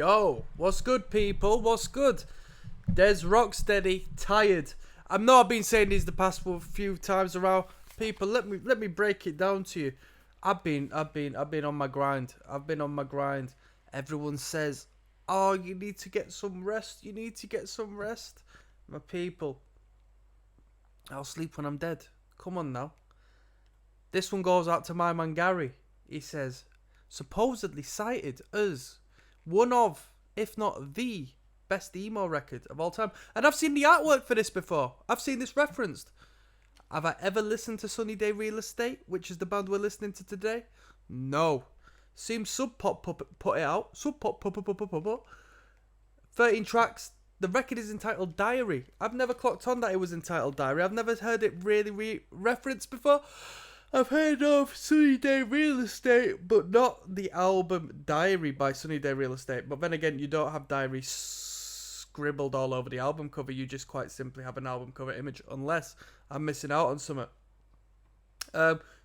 Yo, what's good, people? What's good? There's Rocksteady, tired. I know I've been saying these the past few times around. People, let me break it down to you. I've been on my grind. I've been on my grind. Everyone says, "Oh, you need to get some rest. You need to get some rest." My people, I'll sleep when I'm dead. Come on now. This one goes out to my man Gary. He says, supposedly cited as one of, if not the best emo record of all time. And I've seen the artwork for this before. I've seen this referenced. Have I ever listened to Sunny Day Real Estate, which is the band we're listening to today? No. Seems Sub Pop put it out. Sub Pop. 13 tracks. The record is entitled Diary. I've never clocked on that it was entitled Diary. I've never heard it really referenced before. I've heard of Sunny Day Real Estate, but not the album Diary by Sunny Day Real Estate. But then again, you don't have Diary scribbled all over the album cover. You just quite simply have an album cover image, unless I'm missing out on something.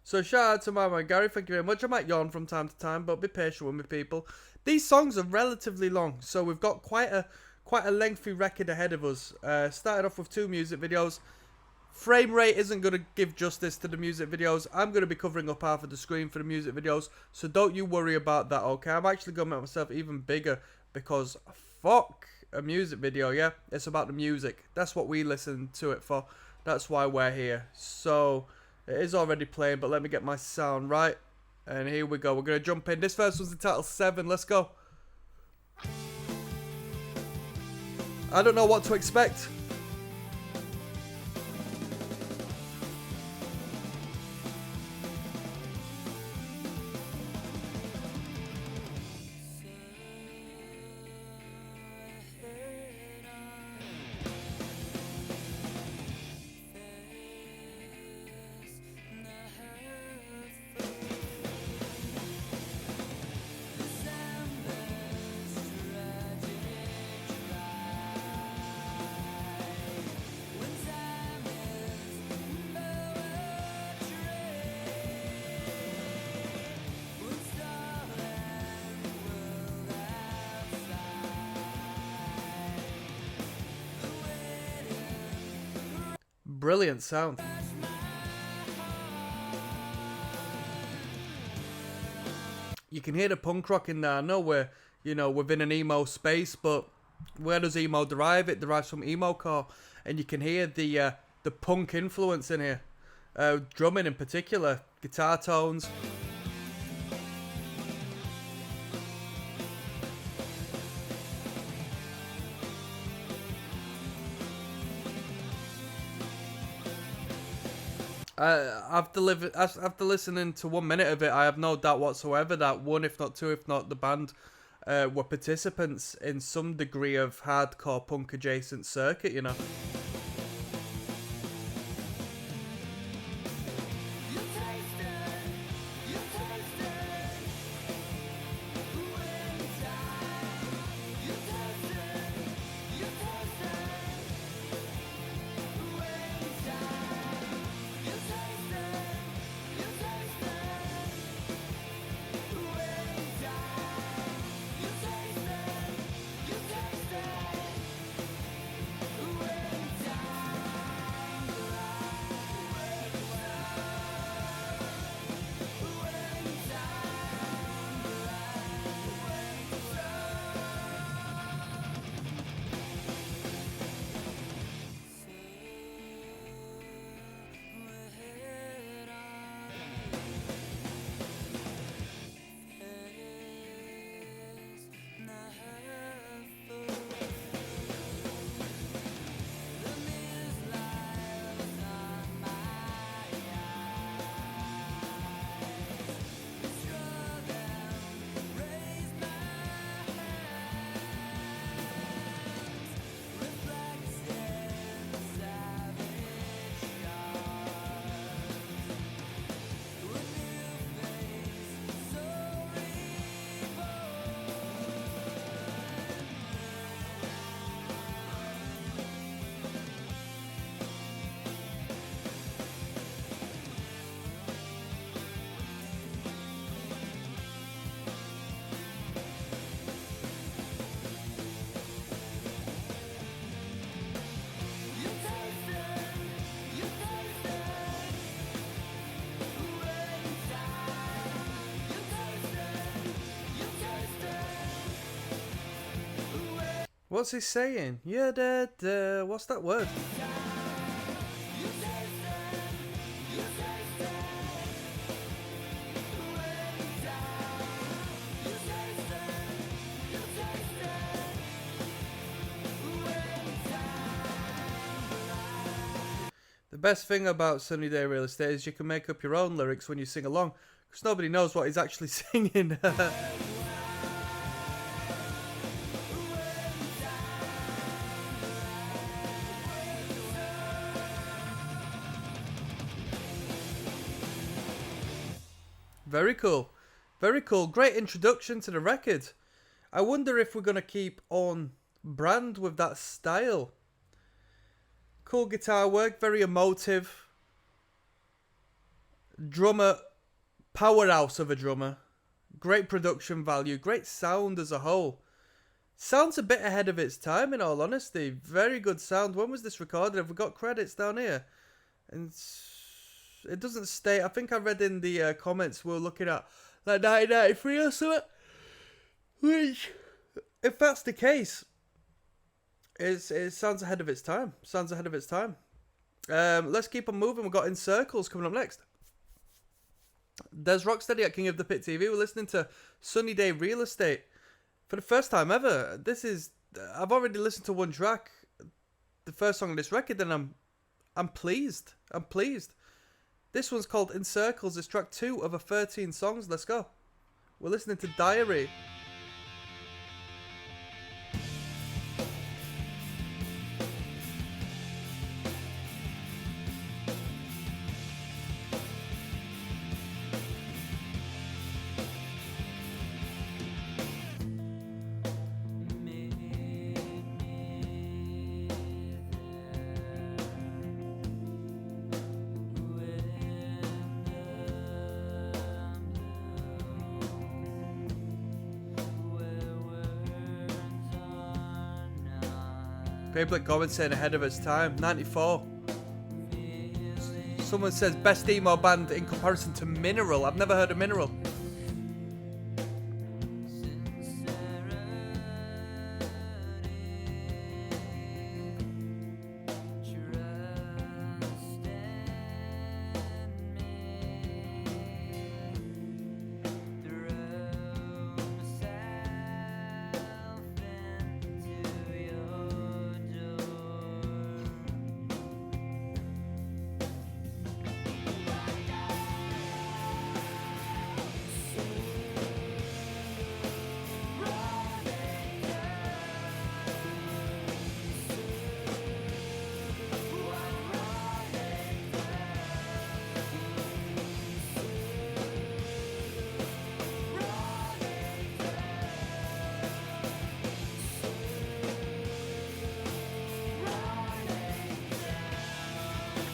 So shout out to my man Gary. Thank you very much. I might yawn from time to time, but be patient with me, people. These songs are relatively long, so we've got quite a lengthy record ahead of us. Started off with 2 music videos. Frame rate isn't going to give justice to the music videos. I'm going to be covering up half of the screen for the music videos, so don't you worry about that, okay? I'm actually going to make myself even bigger because fuck a music video, yeah? It's about the music. That's what we listen to it for. That's why we're here. So, it is already playing, but let me get my sound right. And here we go. We're going to jump in. This first one's entitled 7. Let's go. I don't know what to expect. Brilliant sound. You can hear the punk rock in there. I know we're, within an emo space, but where does emo derive? It derives from emo core, and you can hear the punk influence in here. Drumming in particular, guitar tones. After listening to 1 minute of it, I have no doubt whatsoever that one, if not two, if not the band, were participants in some degree of hardcore punk adjacent circuit, you know. What's he saying? Yeah, what's that word? The best thing about Sunny Day Real Estate is you can make up your own lyrics when you sing along, because nobody knows what he's actually singing. Very cool. Very cool. Great introduction to the record. I wonder if we're going to keep on brand with that style. Cool guitar work, very emotive. Drummer, powerhouse of a drummer. Great production value, great sound as a whole. Sounds a bit ahead of its time, in all honesty. Very good sound. When was this recorded? Have we got credits down here? And it doesn't state. I think I read in the comments we were looking at like 1993 or something. Which, if that's the case, it sounds ahead of its time. Sounds ahead of its time. Let's keep on moving. We've got In Circles coming up next. There's Rocksteady at King of the Pit TV. We're listening to Sunny Day Real Estate for the first time ever. I've already listened to one track, the first song on this record, and I'm pleased. I'm pleased. This one's called In Circles. It's track 2 of a 13 songs. Let's go. We're listening to Diary. People at comments saying ahead of its time. 94. Someone says best emo band in comparison to Mineral. I've never heard of Mineral.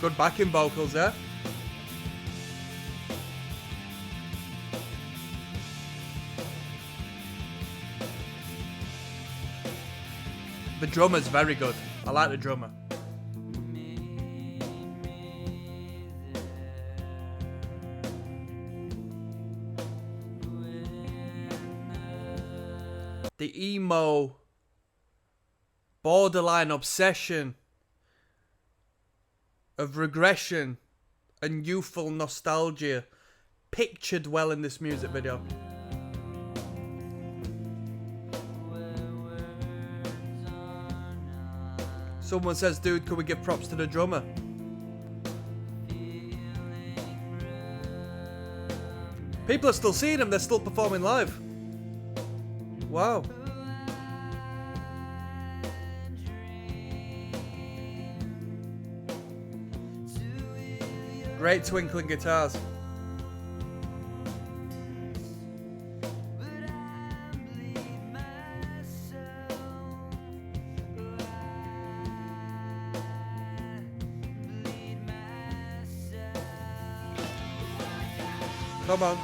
Good backing vocals there. The drummer's very good. I like the drummer. The emo, borderline obsession of regression and youthful nostalgia pictured well in this music video. Someone says, dude, can we give props to the drummer? People are still seeing him, they're still performing live. Wow. Great twinkling guitars. Come on.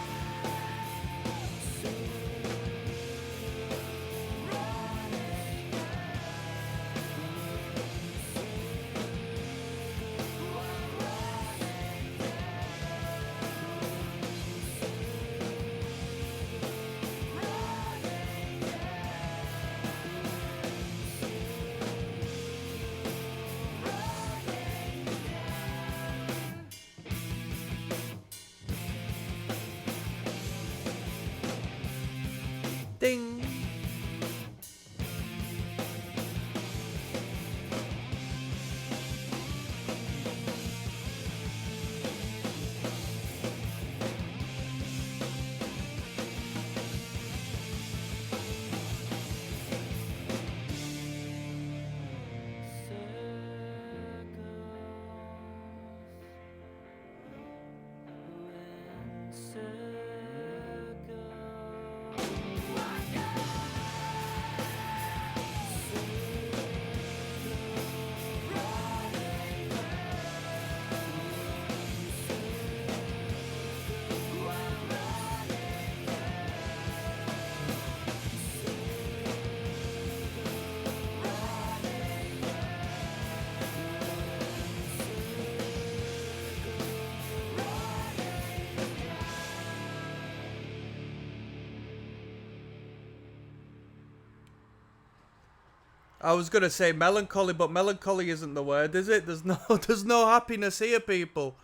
I was gonna say melancholy, but melancholy isn't the word, is it? There's no, there's no happiness here, people.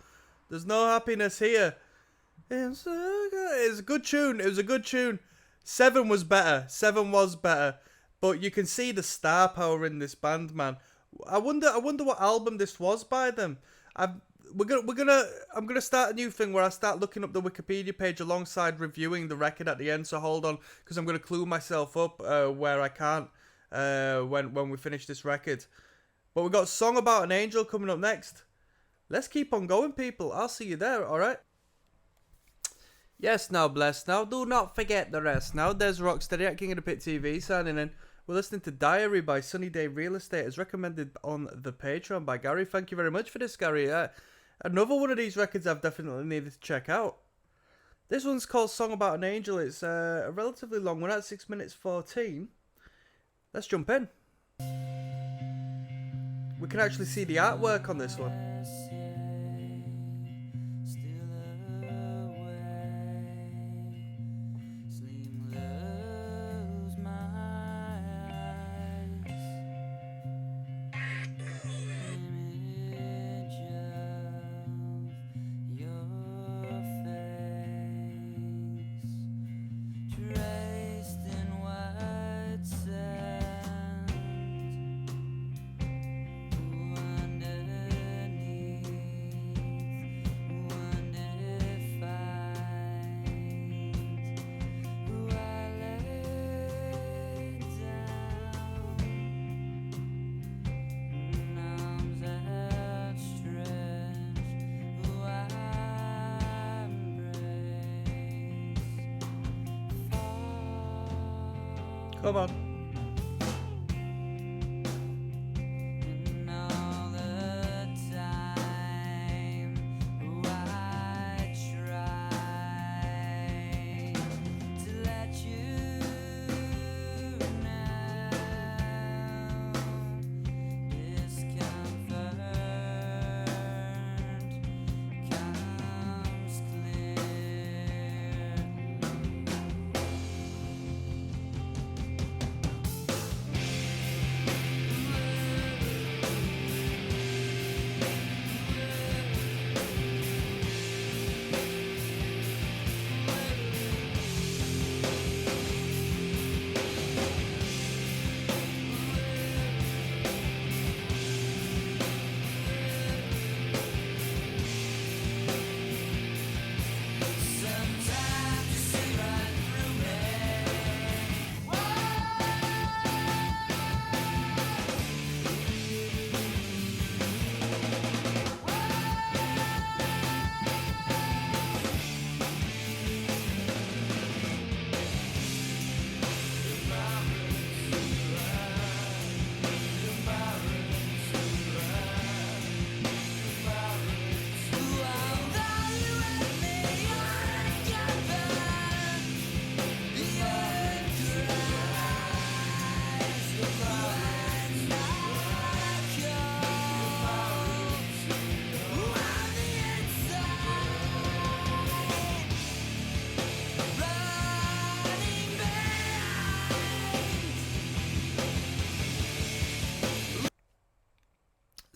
There's no happiness here. It's a good tune. It was a good tune. 7 was better. 7 was better. But you can see the star power in this band, man. I wonder what album this was by them. I'm gonna start a new thing where I start looking up the Wikipedia page alongside reviewing the record at the end. So hold on, because I'm gonna clue myself up where I can't when we finish this record. But we got Song About an Angel coming up next. Let's keep on going, people. I'll see you there. All right. Yes, now bless. Now do not forget the rest. Now there's Rocksteady at King of the Pit TV signing in. We're listening to Diary by Sunny Day Real Estate, as recommended on the Patreon by Gary. Thank you very much for this, Gary. Another one of these records I've definitely needed to check out. This one's called Song About an Angel. It's a relatively long one, at 6 minutes 14. Let's jump in. We can actually see the artwork on this one. Come on.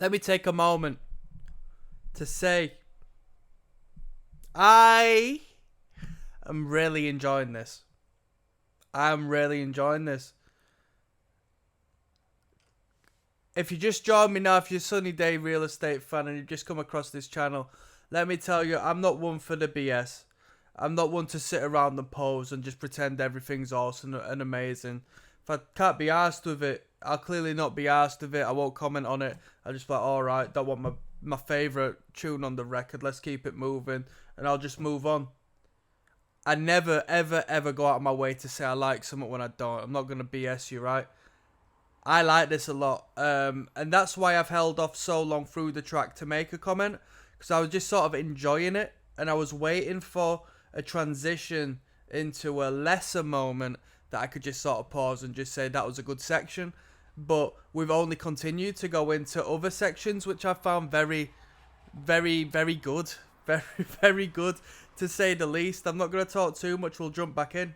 Let me take a moment to say I am really enjoying this. I'm really enjoying this. If you just joined me now, if you're a Sunny Day Real Estate fan and you've just come across this channel, let me tell you, I'm not one for the BS. I'm not one to sit around and pose and just pretend everything's awesome and amazing. If I can't be arsed with it, I'll clearly not be arsed with it. I won't comment on it. I'll just be like, alright, don't want my favourite tune on the record. Let's keep it moving. And I'll just move on. I never, ever, ever go out of my way to say I like something when I don't. I'm not going to BS you, right? I like this a lot. And that's why I've held off so long through the track to make a comment. Because I was just sort of enjoying it. And I was waiting for a transition into a lesser moment that I could just sort of pause and just say that was a good section. But we've only continued to go into other sections, which I found very, very, very good. Very, very good, to say the least. I'm not going to talk too much. We'll jump back in.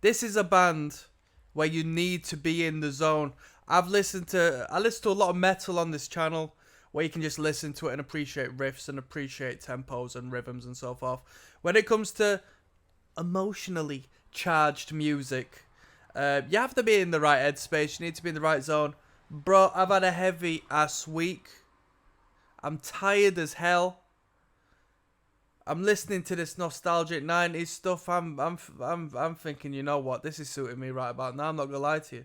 This is a band where you need to be in the zone. I listen to a lot of metal on this channel where you can just listen to it and appreciate riffs and appreciate tempos and rhythms and so forth. When it comes to emotionally charged music, you have to be in the right headspace. You need to be in the right zone. Bro, I've had a heavy ass week. I'm tired as hell. I'm listening to this nostalgic 90s stuff. I'm thinking, you know what? This is suiting me right about now. I'm not gonna lie to you.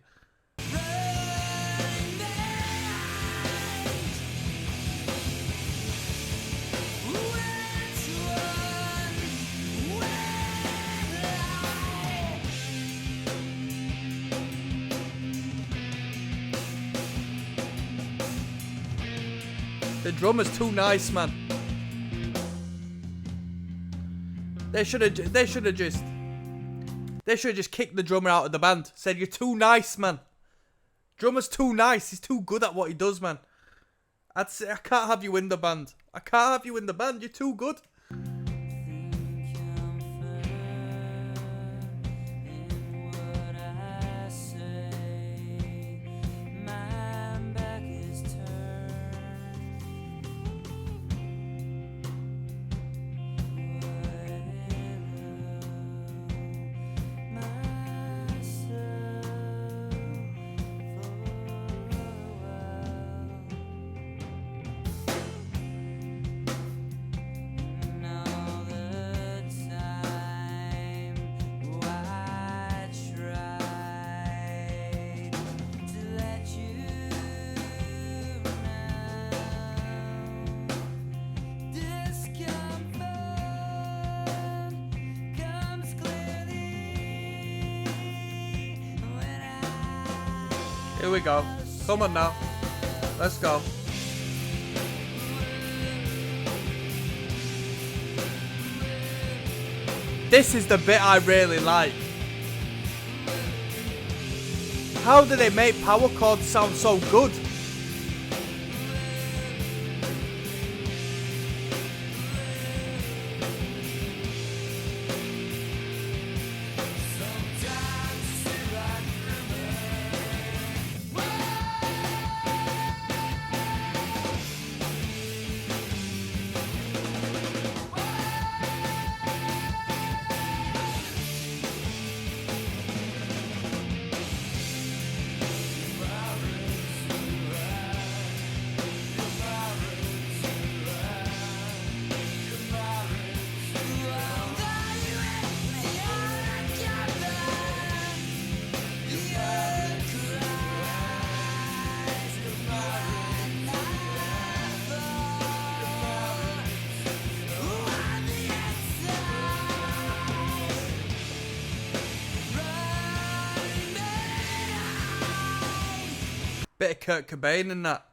The drummer's too nice, man. They should have just kicked the drummer out of the band. Said, you're too nice, man. Drummer's too nice. He's too good at what he does, man. I'd say, I can't have you in the band. I can't have you in the band. You're too good. Here we go. Come on now. Let's go. This is the bit I really like. How do they make power chords sound so good? Bit of Kurt Cobain in that.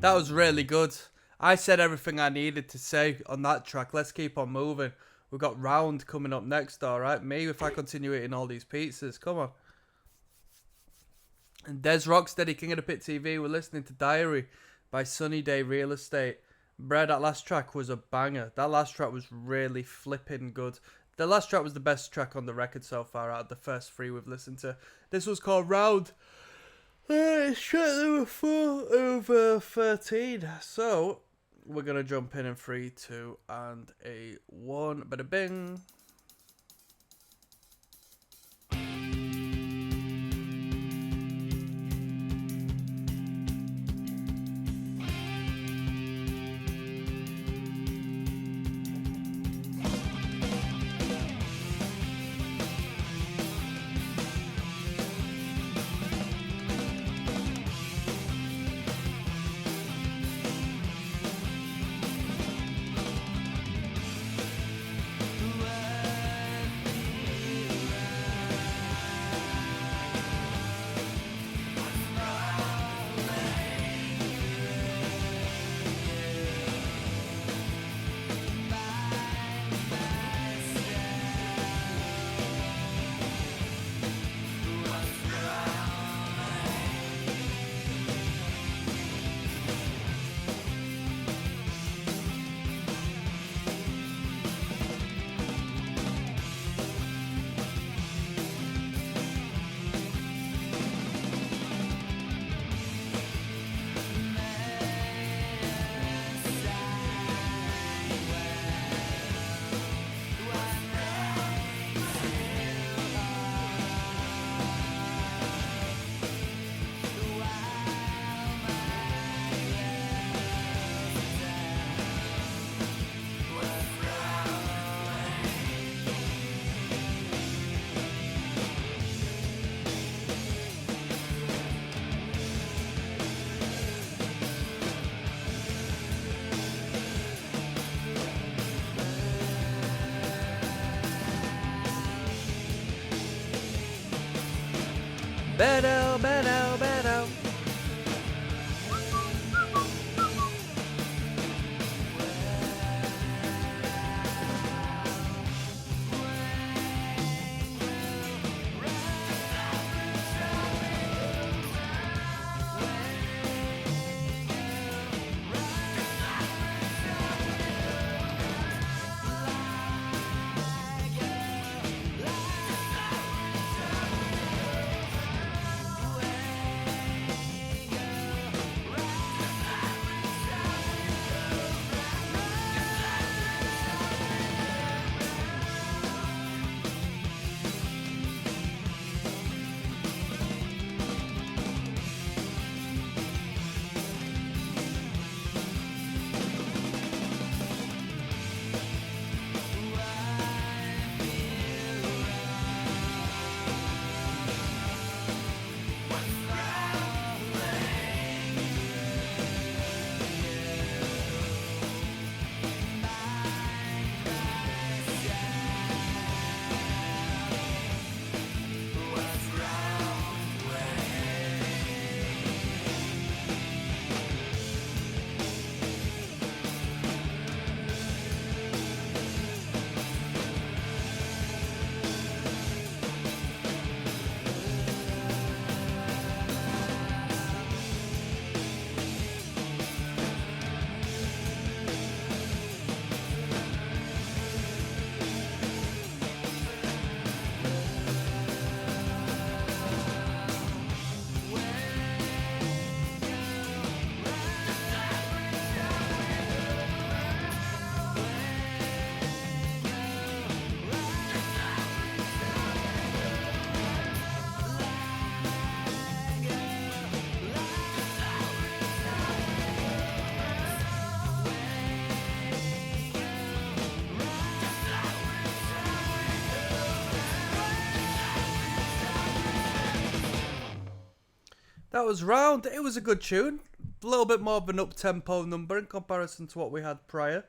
That was really good. I said everything I needed to say on that track. Let's keep on moving. We've got Round coming up next, alright? Me, if I continue eating all these pizzas. Come on. And Des Rocksteady, King of the Pit TV. We're listening to Diary by Sunny Day Real Estate. Brad, that last track was a banger. That last track was really flipping good. The last track was the best track on the record so far out of the first three we've listened to. This was called Round. It's track number 4 over 13. So, we're going to jump in 3, 2, and a 1. Bada bing. Beto, Beto, Beto. That was Round. It was a good tune. A little bit more of an up-tempo number in comparison to what we had prior.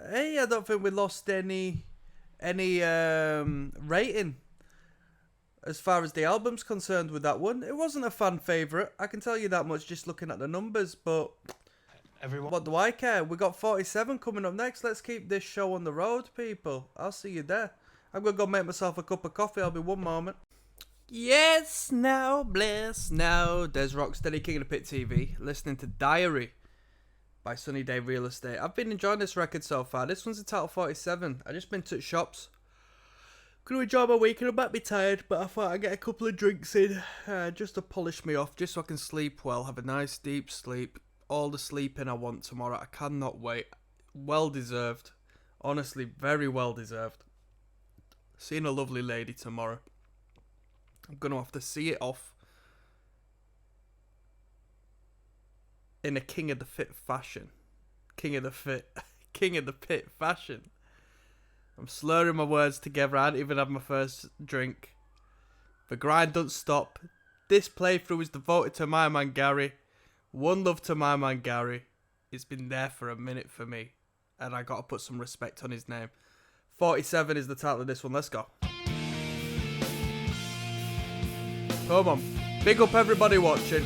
Hey, I don't think we lost any rating as far as the album's concerned with that one. It wasn't a fan favourite. I can tell you that much just looking at the numbers, but what do I care? We got 47 coming up next. Let's keep this show on the road, people. I'll see you there. I'm going to go make myself a cup of coffee. I'll be one moment. Yes, now, bless, now. There's Rocksteady, King of the Pit TV, listening to Diary by Sunny Day Real Estate. I've been enjoying this record so far. This one's entitled 47. I just been to shops. Gonna enjoy my week and I might be tired, but I thought I'd get a couple of drinks in just to polish me off, just so I can sleep well, have a nice deep sleep. All the sleeping I want tomorrow. I cannot wait. Well deserved. Honestly, very well deserved. Seeing a lovely lady tomorrow. I'm going to have to see it off in a King of the Fit fashion. King of the Pit fashion. I'm slurring my words together. I hadn't even had my first drink. The grind don't stop. This playthrough is devoted to my man Gary. One love to my man Gary. He's been there for a minute for me. And I got to put some respect on his name. 47 is the title of this one. Let's go. Come on. Big up everybody watching.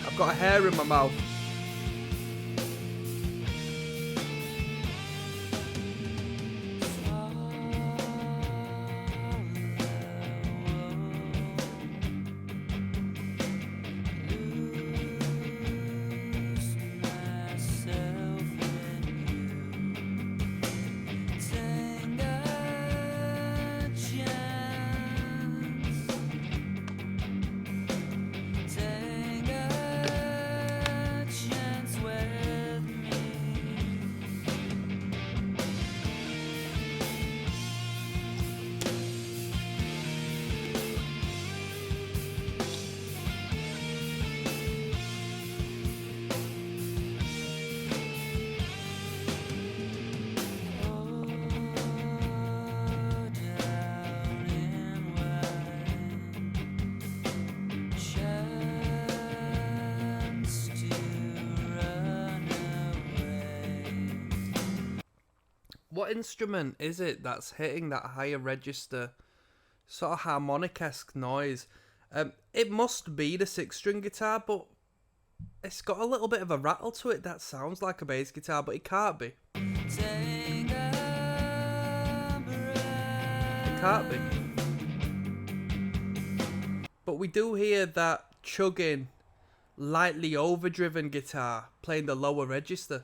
I've got a hair in my mouth. What instrument is it that's hitting that higher register sort of harmonic-esque noise. It must be the 6-string guitar, but it's got a little bit of a rattle to it that sounds like a bass guitar, but it can't be. It can't be. But we do hear that chugging, lightly overdriven guitar playing the lower register.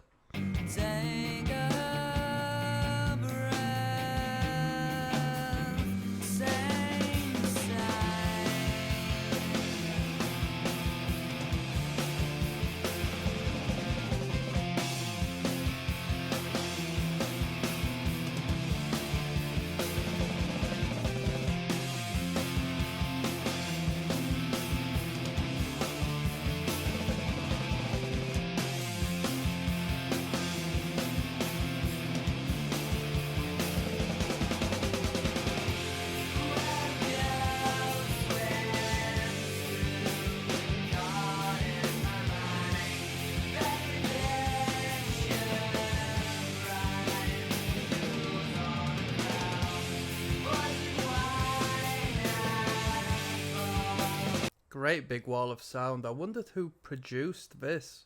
Great big wall of sound. I wondered who produced this.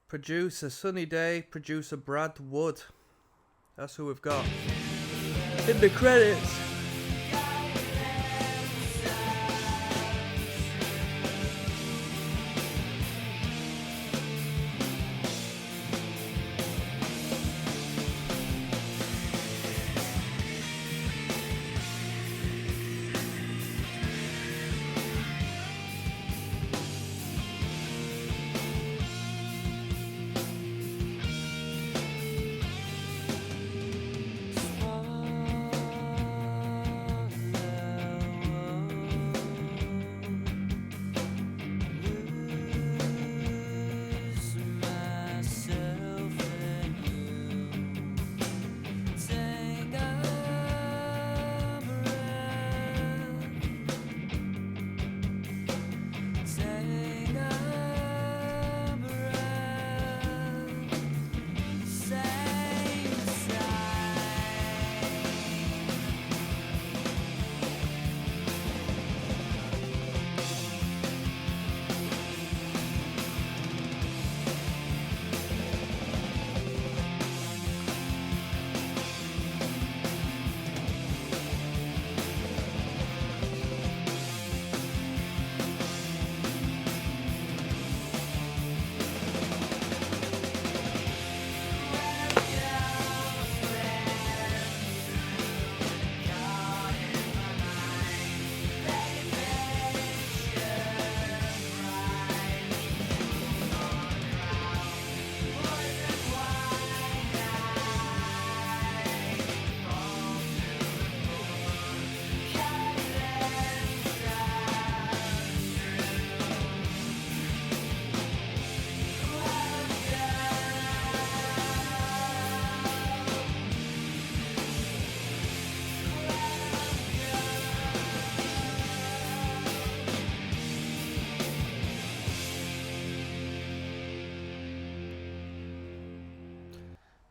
Producer Sunny Day, producer Brad Wood. That's who we've got in the credits.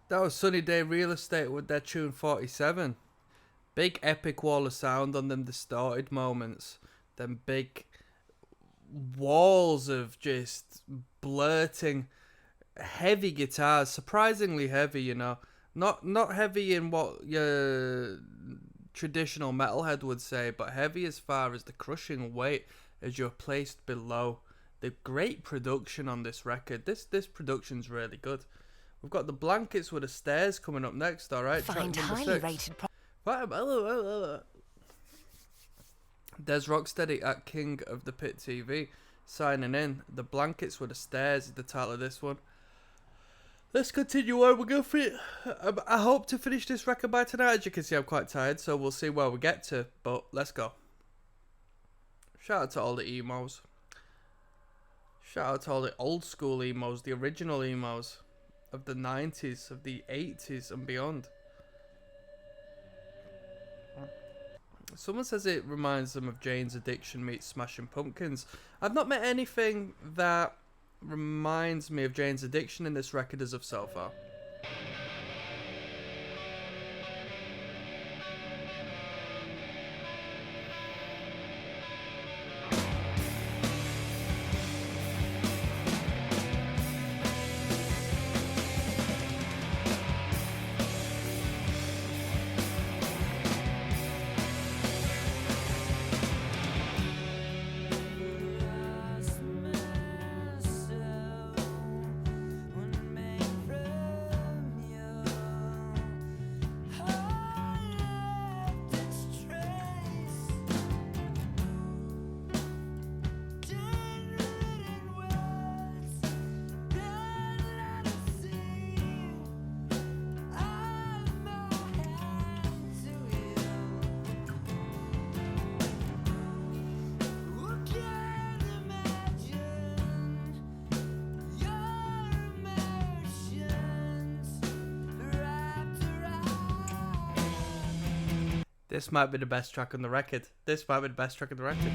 That was Sunny Day Real Estate with their tune 47. Big epic wall of sound on them distorted moments. Them big walls of just blurting heavy guitars. Surprisingly heavy, you know. Not heavy in what your traditional metalhead would say, but heavy as far as the crushing weight as you're placed below. The great production on this record. This production's really good. We've got the Blankets with the Stairs coming up next, alright? Find highly rated There's Rocksteady at King of the Pit TV signing in. The Blankets with the Stairs is the title of this one. Let's continue on. We're going to I hope to finish this record by tonight. As you can see, I'm quite tired, so we'll see where we get to. But let's go. Shout out to all the emos. Shout out to all the old school emos, the original emos of the 90s, of the 80s and beyond. Someone says it reminds them of Jane's Addiction meets Smashing Pumpkins. I've not met anything that reminds me of Jane's Addiction in this record as of so far. This might be the best track on the record. This might be the best track on the record.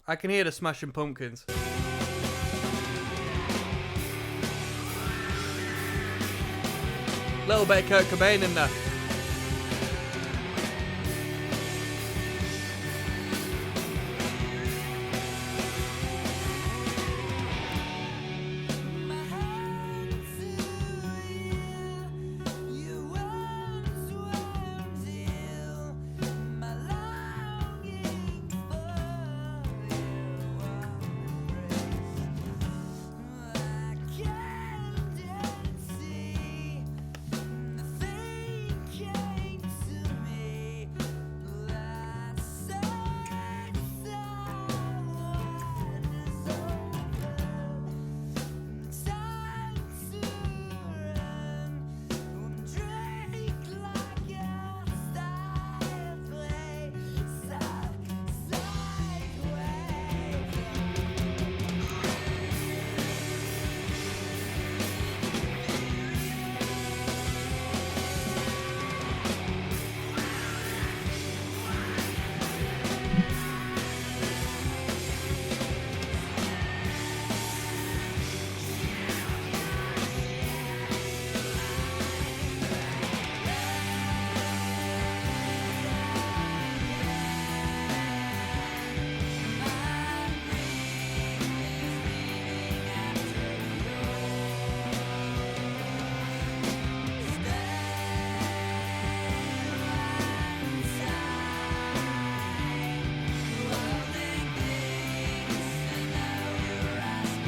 I can hear the Smashing Pumpkins. Little bit of Kurt Cobain in there.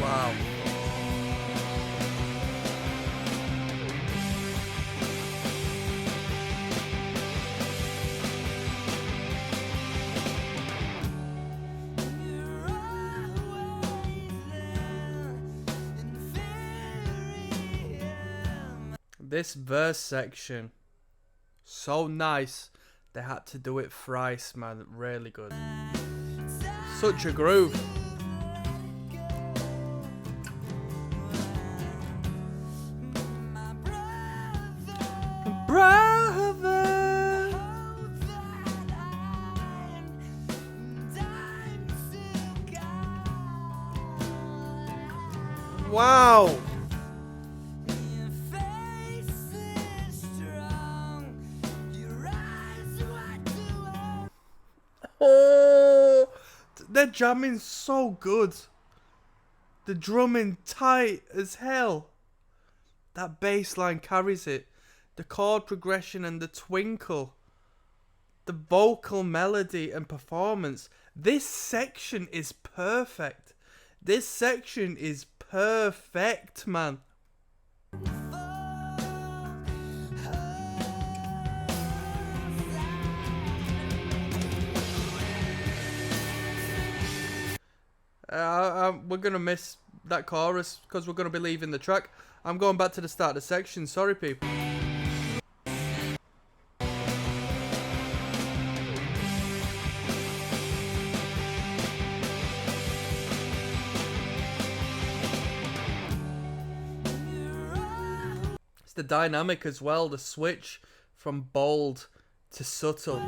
Wow. This verse section, so nice. They had to do it thrice, man. Really good. Such a groove. Brother. Wow. Oh, they're jamming so good. The drumming tight as hell. That bass line carries it. The chord progression and the twinkle. The vocal melody and performance. This section is perfect. This section is perfect, man. We're going to miss that chorus because we're going to be leaving the track. I'm going back to the start of the section. Sorry, people. It's the dynamic as well. The switch from bold to subtle.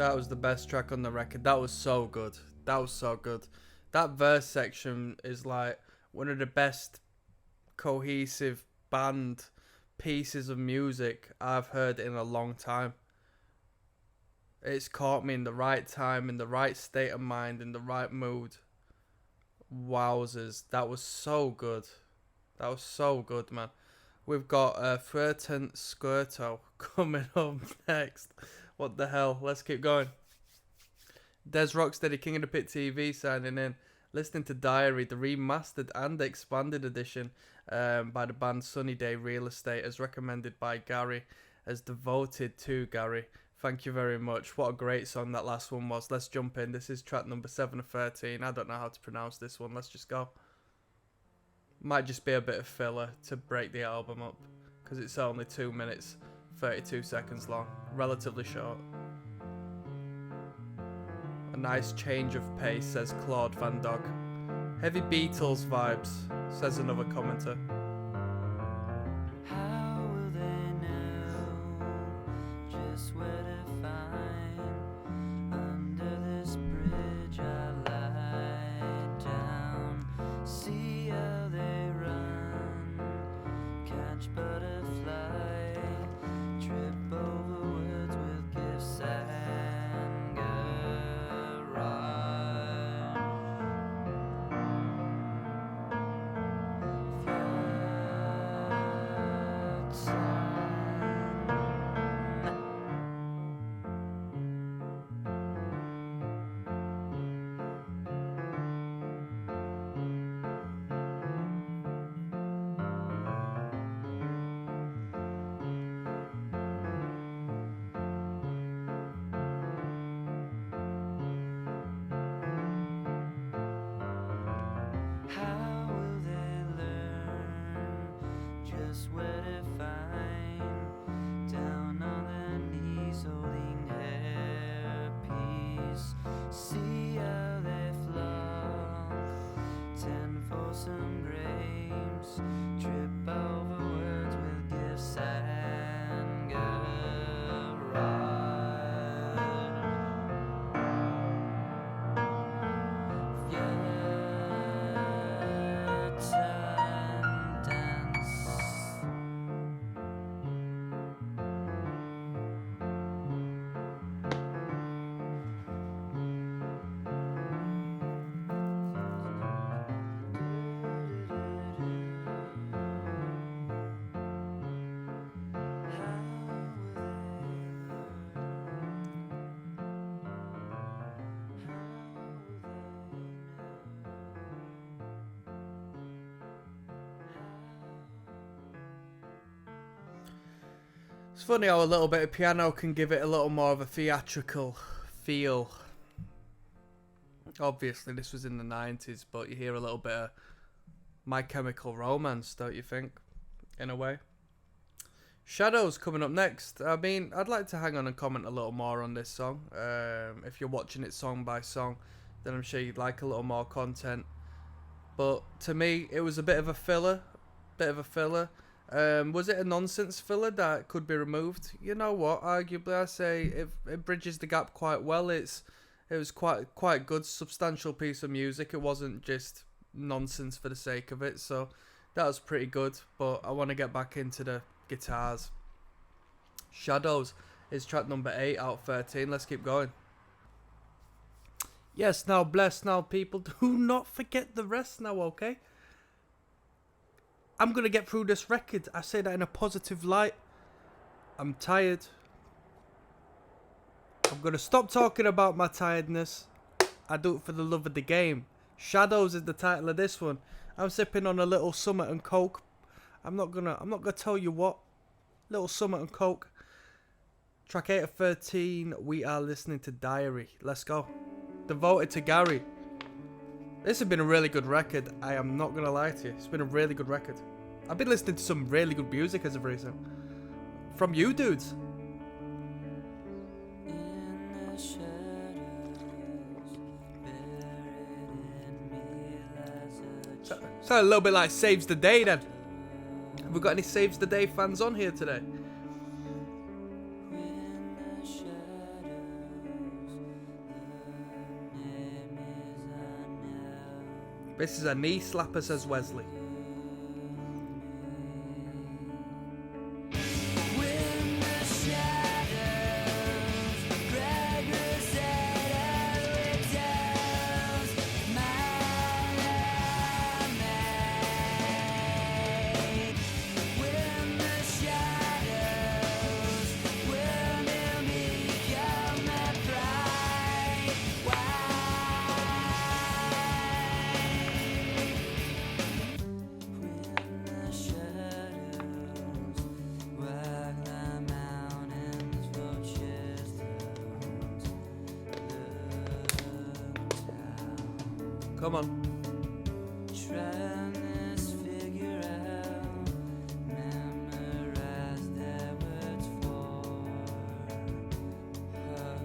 That was the best track on the record. That was so good. That was so good. That verse section is like one of the best cohesive band pieces of music I've heard in a long time. It's caught me in the right time, in the right state of mind, in the right mood. Wowzers. That was so good. That was so good, man. We've got Fertent Skirto coming up next. What the hell? Let's keep going. Des Rocksteady, King of the Pit TV, signing in. Listening to Diary, the remastered and expanded edition by the band Sunny Day Real Estate, as recommended by Gary, as devoted to Gary. Thank you very much. What a great song that last one was. Let's jump in. This is track number 7 of 13. I don't know how to pronounce this one. Let's just go. Might just be a bit of filler to break the album up, because it's only 2 minutes 32 seconds long, relatively short. A nice change of pace, says Claude Van Dog. Heavy Beatles vibes, says another commenter. How will they know just where to find? Under this bridge I lie down, see how they run, catch butterfly, trip over words with gifts and garage. How will they learn just where to find? Down on their knees holding hairpiece, see how they flock, tend for some grapes, trip over words with gifts and garage. It's funny how a little bit of piano can give it a little more of a theatrical feel. Obviously, this was in the 90s, but you hear a little bit of My Chemical Romance, don't you think? In a way. Shadows coming up next. I mean, I'd like to hang on and comment a little more on this song. If you're watching it song by song, then I'm sure you'd like a little more content. But to me, it was a bit of a filler. Was it a nonsense filler that could be removed? You know what? Arguably, I say it bridges the gap quite well. It was quite good, substantial piece of music. It wasn't just nonsense for the sake of it. So that was pretty good. But I want to get back into the guitars. Shadows is track number 8 out of 13. Let's keep going. Yes, now bless now, people. Do not forget the rest now, okay? I'm going to get through this record. I say that in a positive light. I'm tired. I'm going to stop talking about my tiredness. I do it for the love of the game. Shadows is the title of this one. I'm sipping on a little Summit and Coke. I'm not gonna tell you what. Little Summit and Coke. Track 8 of 13. We are listening to Diary. Let's go. Devoted to Gary. This has been a really good record. I am not going to lie to you. It's been a really good record. I've been listening to some really good music as of recent. From you dudes. So a little bit like Saves the Day then. Have we got any Saves the Day fans on here today? This is a knee slapper, says Wesley. When the shadows Gregor said returns my mate. When the shadows will now become my pride. When the shadows wag the mountains, vultures look down. Come on. Trying this figure out, memorize their words for her.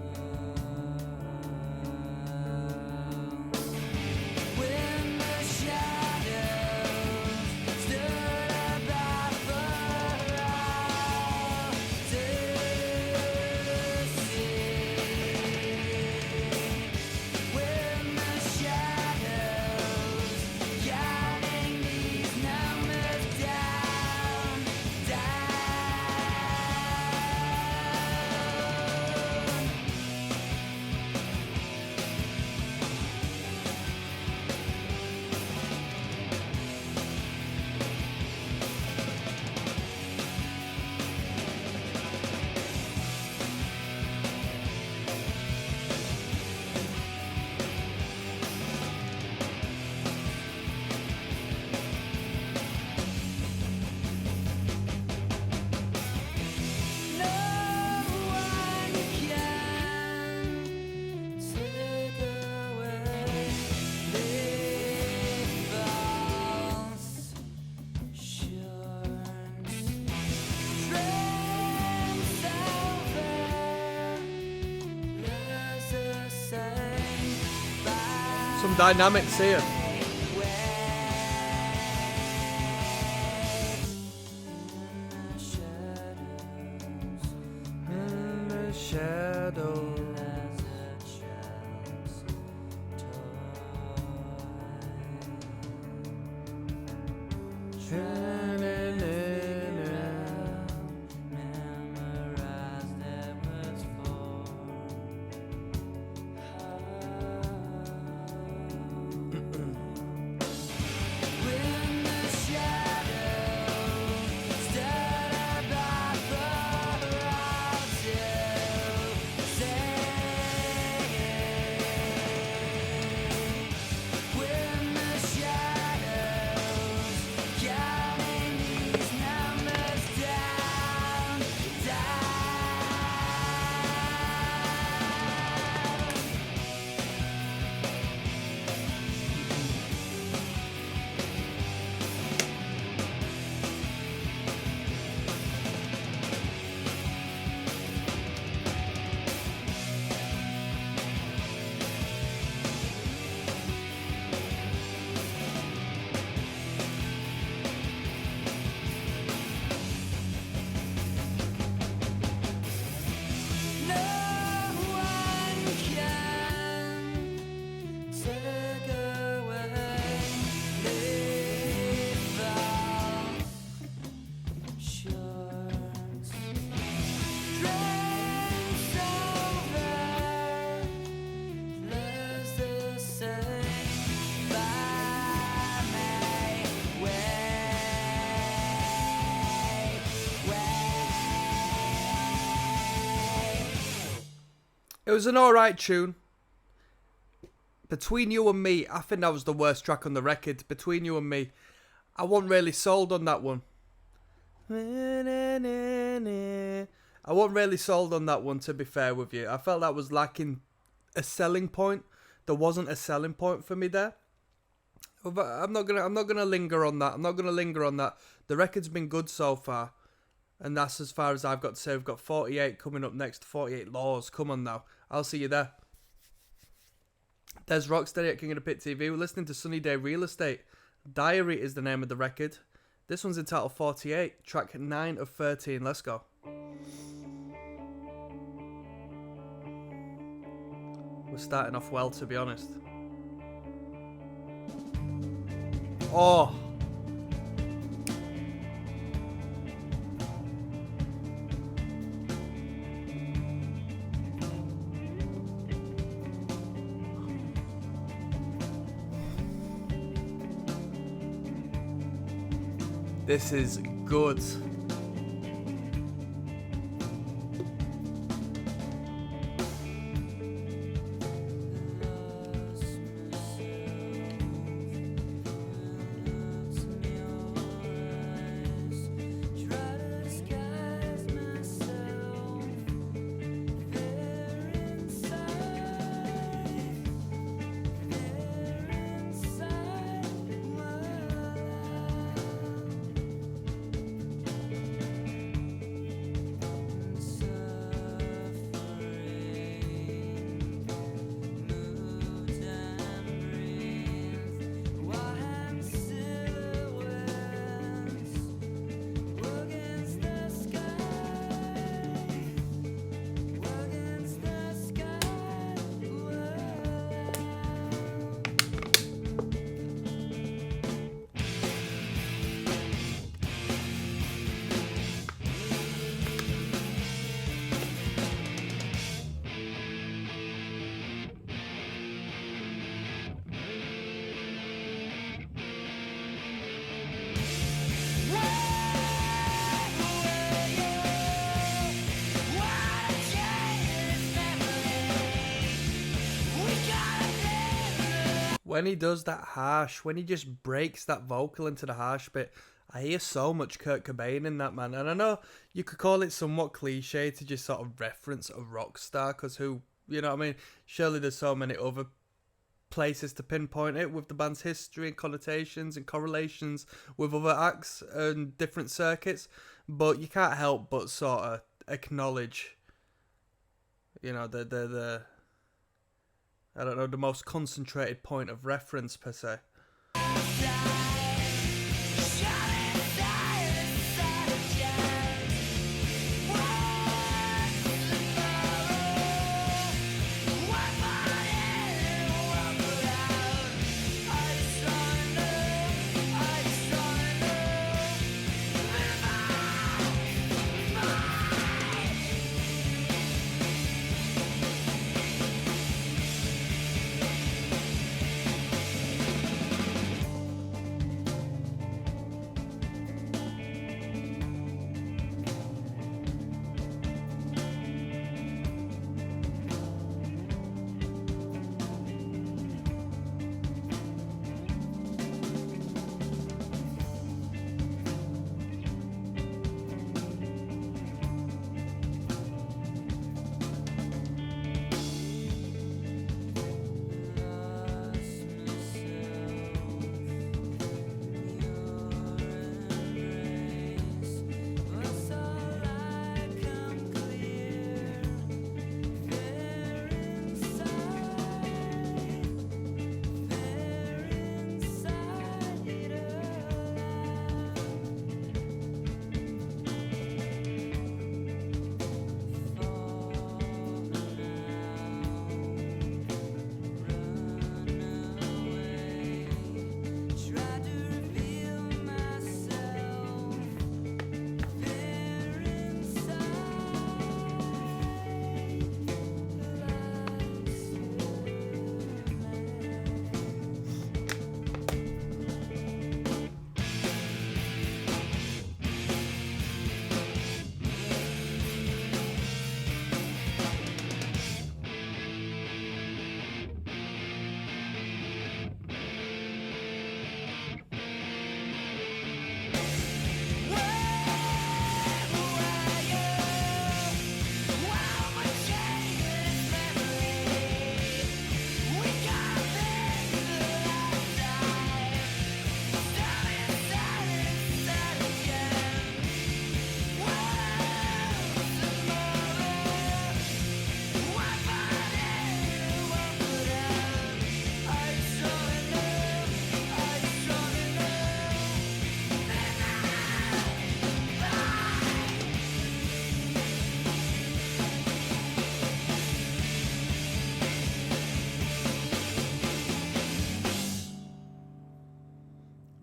When the shadows stood above for all to see. When the shadows counting these numbers down, down. No one can take away the false assurance. Dreams over, there's a sign by Some dynamics here. In the shadow. It was an alright tune. Between You and Me, I think that was the worst track on the record. Between You and Me. I wasn't really sold on that one. I wasn't really sold on that one, to be fair with you. I felt that was lacking a selling point. There wasn't a selling point for me there. But I'm not gonna linger on that. The record's been good so far. And that's as far as I've got to say. We've got 48 coming up next. 48 Laws. Come on now. I'll see you there. There's Rocksteady at King of the Pit TV. We're listening to Sunny Day Real Estate. Diary is the name of the record. This one's entitled 48. Track 9 of 13. Let's go. We're starting off well, to be honest. Oh. This is good. When he does that harsh, when he just breaks that vocal into the harsh bit, I hear so much Kurt Cobain in that, man. And I know you could call it somewhat cliche to just sort of reference a rock star, because who, you know what I mean? Surely there's so many other places to pinpoint it with the band's history and connotations and correlations with other acts and different circuits. But you can't help but sort of acknowledge, you know, the I don't know, the most concentrated point of reference per se.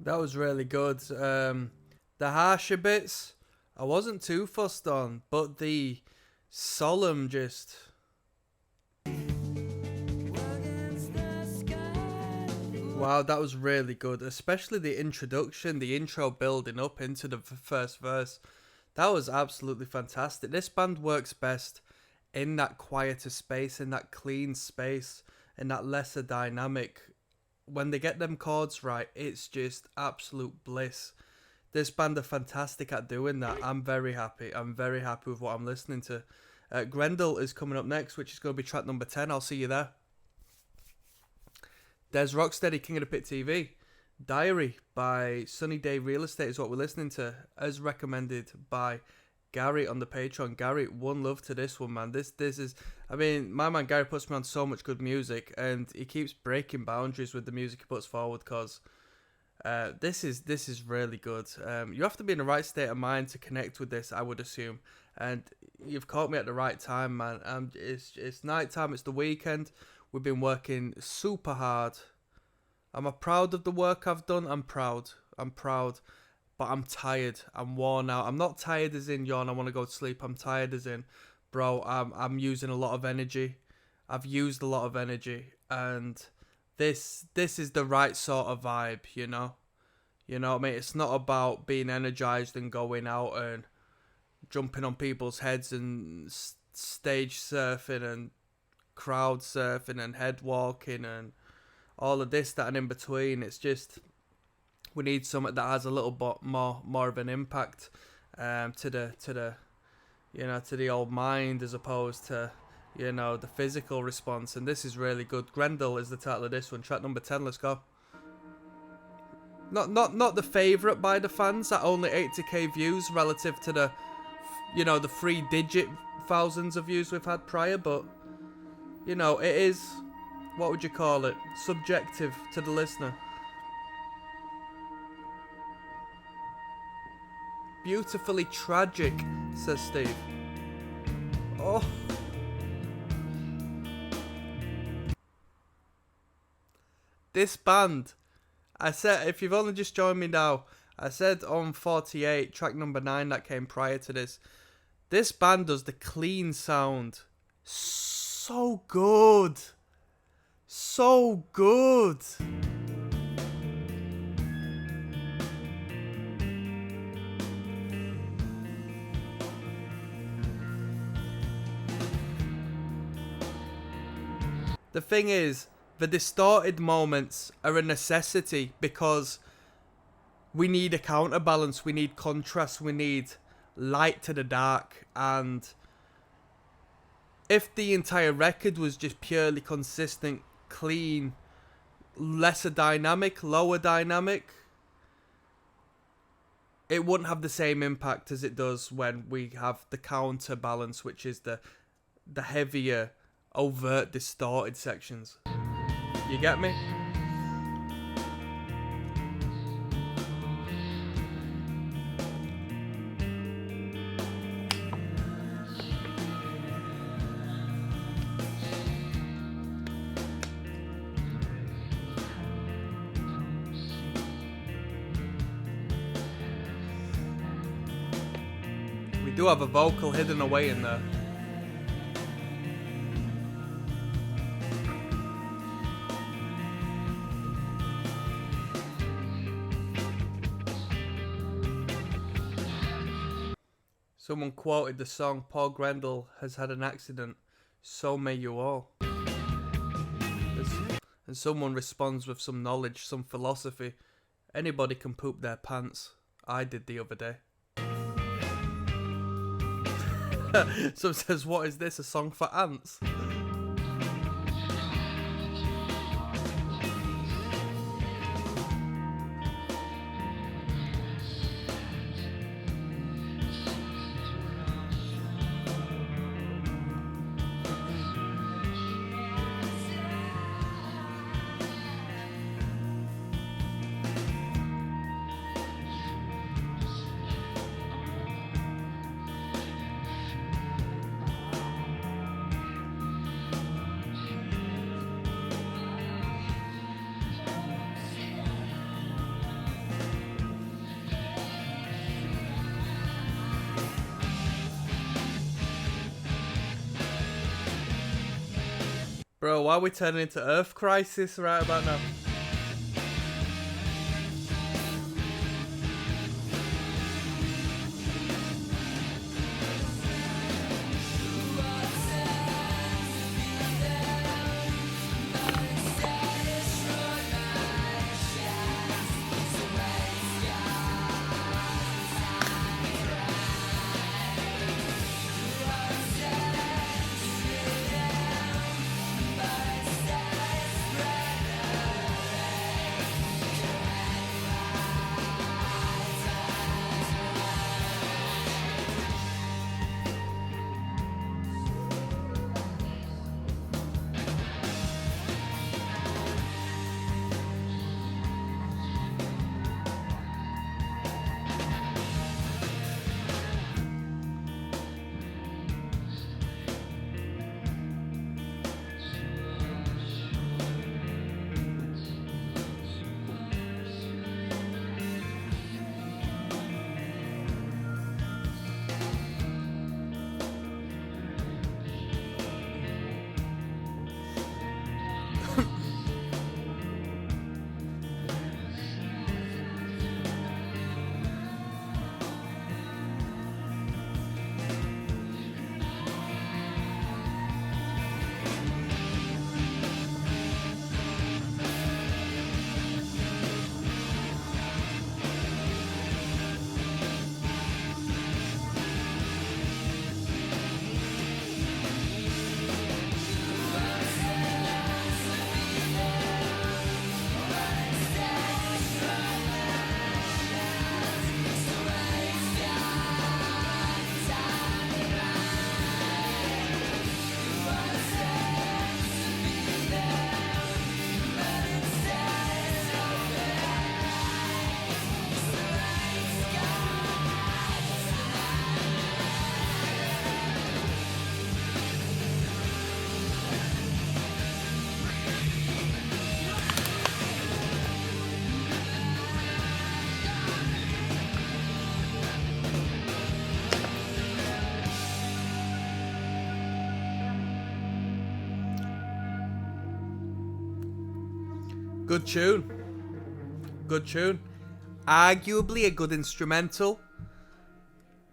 That was really good. The harsher bits, I wasn't too fussed on, but the solemn just... against the sky. Wow, that was really good. Especially the introduction, the intro building up into the first verse. That was absolutely fantastic. This band works best in that quieter space, in that clean space, in that lesser dynamic. When they get them chords right, it's just absolute bliss. This band are fantastic at doing that. I'm very happy. I'm very happy with what I'm listening to. Grendel is coming up next, which is going to be track number 10. I'll see you there. There's Rocksteady, King of the Pit TV. Diary by Sunny Day Real Estate is what we're listening to, as recommended by Gary on the Patreon. Gary, one love to this one, man. This is, I mean, my man Gary puts me on so much good music, and he keeps breaking boundaries with the music he puts forward, because this is really good. You have to be in the right state of mind to connect with this, I would assume, and you've caught me at the right time, man. It's night time, it's the weekend. We've been working super hard. Am I proud of the work I've done? I'm proud, but I'm tired. I'm worn out. I'm not tired as in yawn, I want to go to sleep. I'm tired as in, bro, I'm using a lot of energy. I've used a lot of energy, and this is the right sort of vibe, you know? You know what I mean? It's not about being energized and going out and jumping on people's heads and stage surfing and crowd surfing and head walking and all of this, that, and in between. It's just, we need something that has a little bit more of an impact to the you know, to the old mind, as opposed to, you know, the physical response. And this is really good. Grendel is the title of this one. Track number 10. Let's go. Not the favourite by the fans at only 80k views relative to the, you know, the 3-digit thousands of views we've had prior, but, you know, it is, what would you call it, subjective to the listener. Beautifully tragic, says Steve. Oh. This band, I said, if you've only just joined me now, I said on 48, track number 9 that came prior to this, this band does the clean sound so good. So good. The thing is, the distorted moments are a necessity because we need a counterbalance, we need contrast, we need light to the dark. And if the entire record was just purely consistent, clean, lesser dynamic, lower dynamic, it wouldn't have the same impact as it does when we have the counterbalance, which is the heavier, overt, distorted sections. You get me? We do have a vocal hidden away in there. Someone quoted the song, Paul Grendel has had an accident, so may you all. And someone responds with some knowledge, some philosophy. Anybody can poop their pants. I did the other day. Someone says, what is this, a song for ants? Bro, why are we turning into Earth Crisis right about now? Good tune. Good tune. Arguably a good instrumental.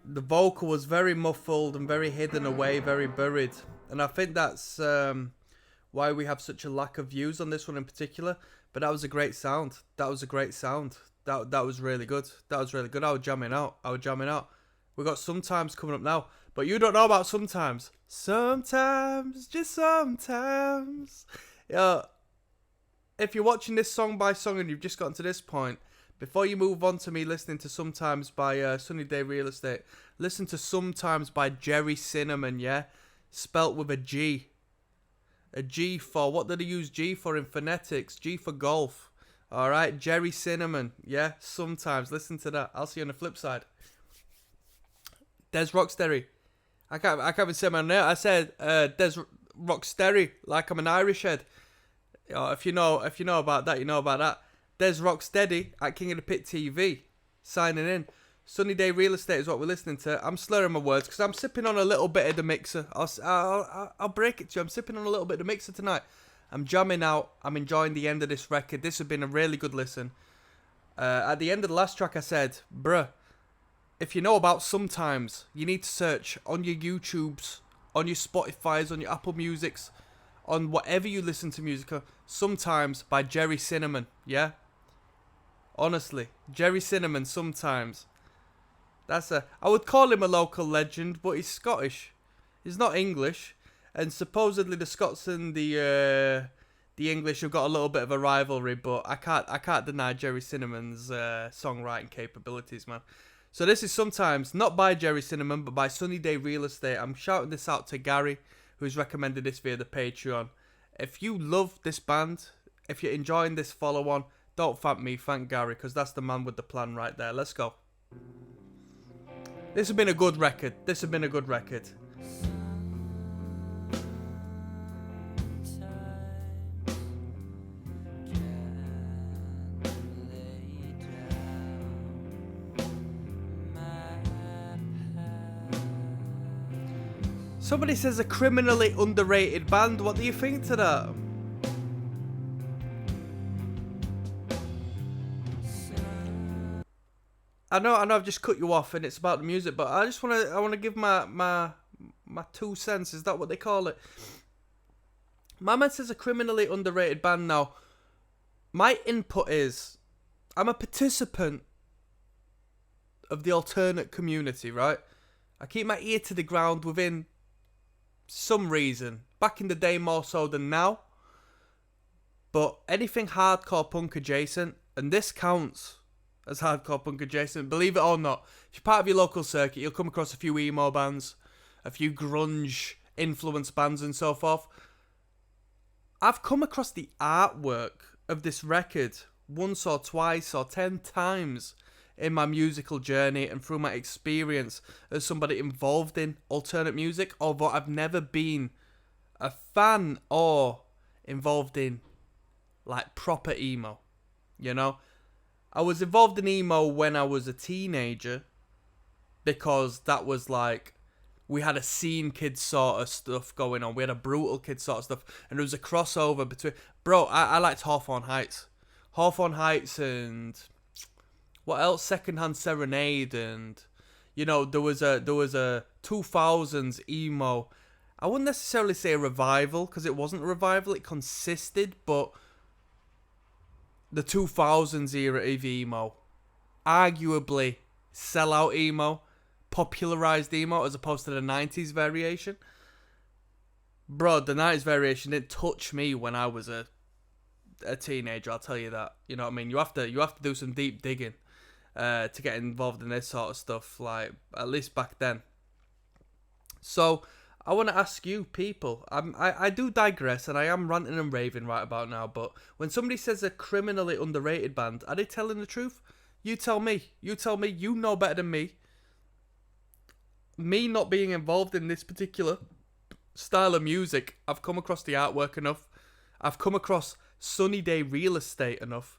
The vocal was very muffled and very hidden away, very buried. And I think that's why we have such a lack of views on this one in particular. But that was a great sound. That was a great sound. That was really good. That was really good. I was jamming out. We got Sometimes coming up now. But you don't know about Sometimes. Sometimes, just sometimes. Yeah. If you're watching this song by song and you've just gotten to this point, before you move on to me listening to Sometimes by Sunny Day Real Estate, listen to Sometimes by Jerry Cinnamon, yeah? Spelt with a G. A G for, what did he use G for in phonetics? G for golf. Alright, Jerry Cinnamon, yeah? Sometimes, listen to that. I'll see you on the flip side. Des ROCKSTEADY. I can't even say my name. I said Des ROCKSTEADY, like I'm an Irish head. If you know about that, you know about that. Des ROCKSTEADY at King of the Pit TV, signing in. Sunny Day Real Estate is what we're listening to. I'm slurring my words because I'm sipping on a little bit of the mixer. I'll break it to you. I'm sipping on a little bit of the mixer tonight. I'm jamming out. I'm enjoying the end of this record. This has been a really good listen. At the end of the last track, I said, bruh, if you know about Sometimes, you need to search on your YouTubes, on your Spotifys, on your Apple Musics, on whatever you listen to music on, Sometimes by Jerry Cinnamon, yeah? Honestly, Jerry Cinnamon, Sometimes. I would call him a local legend, but he's Scottish. He's not English. And supposedly the Scots and the English have got a little bit of a rivalry, but I can't deny Jerry Cinnamon's songwriting capabilities, man. So this is Sometimes, not by Jerry Cinnamon, but by Sunny Day Real Estate. I'm shouting this out to Gary, who's recommended this via the Patreon. If you love this band, if you're enjoying this follow-on, don't thank me, thank Gary, because that's the man with the plan right there. Let's go. This has been a good record. Somebody says a criminally underrated band. What do you think to that? I know I've just cut you off and it's about the music, but I just want to give my 2 cents. Is that what they call it? My man says a criminally underrated band. Now, my input is, I'm a participant of the alternate community, right? I keep my ear to the ground within some reason. Back in the day more so than now. But anything hardcore punk adjacent, and this counts as hardcore punk adjacent, believe it or not. If you're part of your local circuit, you'll come across a few emo bands, a few grunge influenced bands and so forth. I've come across the artwork of this record once or twice or 10 times in my musical journey and through my experience as somebody involved in alternate music, although I've never been a fan or involved in like proper emo, you know. I was involved in emo when I was a teenager because that was like, we had a scene kid sort of stuff going on. We had a brutal kid sort of stuff. And there was a crossover between... Bro, I liked Hawthorne Heights. Hawthorne Heights and... What else? Secondhand Serenade and... You know, there was a 2000s emo. I wouldn't necessarily say a revival because it wasn't a revival. It consisted, but... The 2000s era of emo. Arguably sellout emo. Popularized emo as opposed to the 90s variation. Bro, the 90s variation didn't touch me when I was a teenager, I'll tell you that. You know what I mean? You have to do some deep digging to get involved in this sort of stuff, like at least back then. So I want to ask you people, I do digress and I am ranting and raving right about now, but when somebody says a criminally underrated band, are they telling the truth? You tell me, you know better than me. Me not being involved in this particular style of music, I've come across the artwork enough. I've come across Sunny Day Real Estate enough.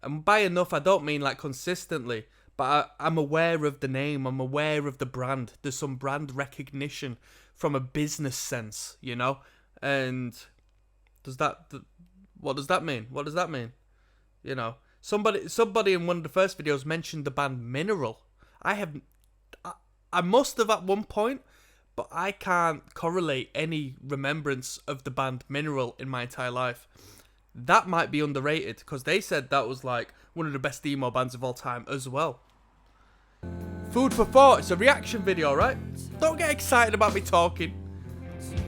And by enough, I don't mean like consistently, but I'm aware of the name. I'm aware of the brand. There's some brand recognition from a business sense, you know? And what does that mean? What does that mean? You know, somebody in one of the first videos mentioned the band Mineral. I must have at one point, but I can't correlate any remembrance of the band Mineral in my entire life. That might be underrated, because they said that was like one of the best emo bands of all time as well. Food for thought. It's a reaction video, right? Don't get excited about me talking.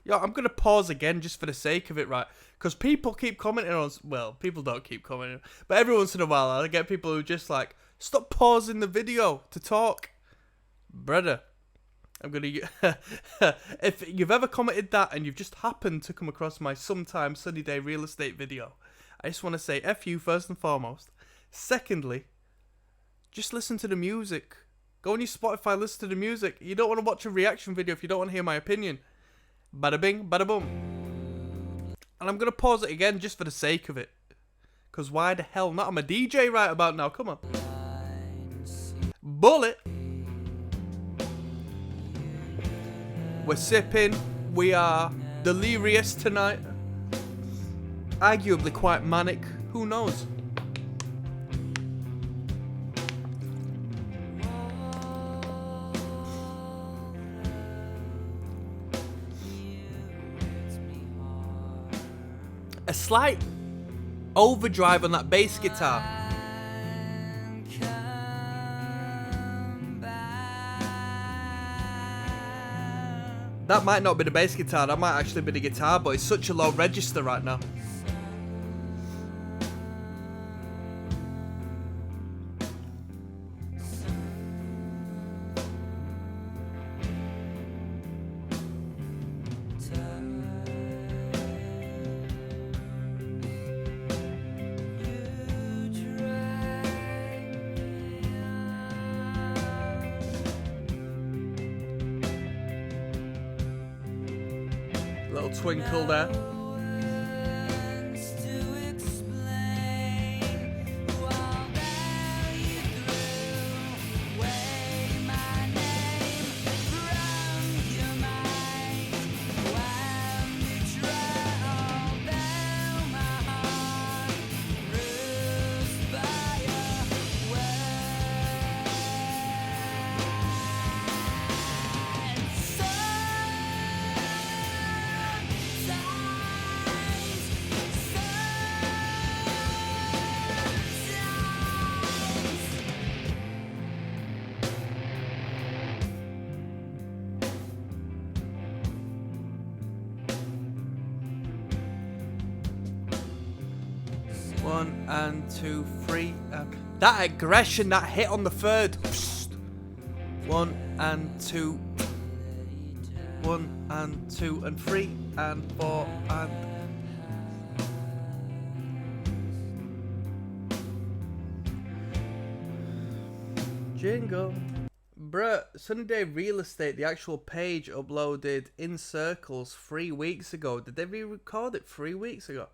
Yo, I'm going to pause again just for the sake of it, right? Because people keep commenting on... Well, people don't keep commenting. But every once in a while, I get people who just like, stop pausing the video to talk. Brother, I'm going to... If you've ever commented that and you've just happened to come across my sometime Sunny Day Real Estate video, I just want to say F you first and foremost. Secondly, just listen to the music. Go on your Spotify, listen to the music. You don't want to watch a reaction video if you don't want to hear my opinion. Bada bing, bada boom. And I'm going to pause it again just for the sake of it. Because why the hell not? I'm a DJ right about now. Come on. Bullet. We're sipping. We are delirious tonight. Arguably quite manic. Who knows? A slight overdrive on that bass guitar. That might not be the bass guitar, that might actually be the guitar, but it's such a low register right now. Little twinkle there. 1 and 2, 3. That aggression, that hit on the third. 1 and 2. 1 and 2 and 3 and 4 and. Jingle. Bruh, Sunday Real Estate, the actual page uploaded in circles 3 weeks ago. Did they re-record it 3 weeks ago?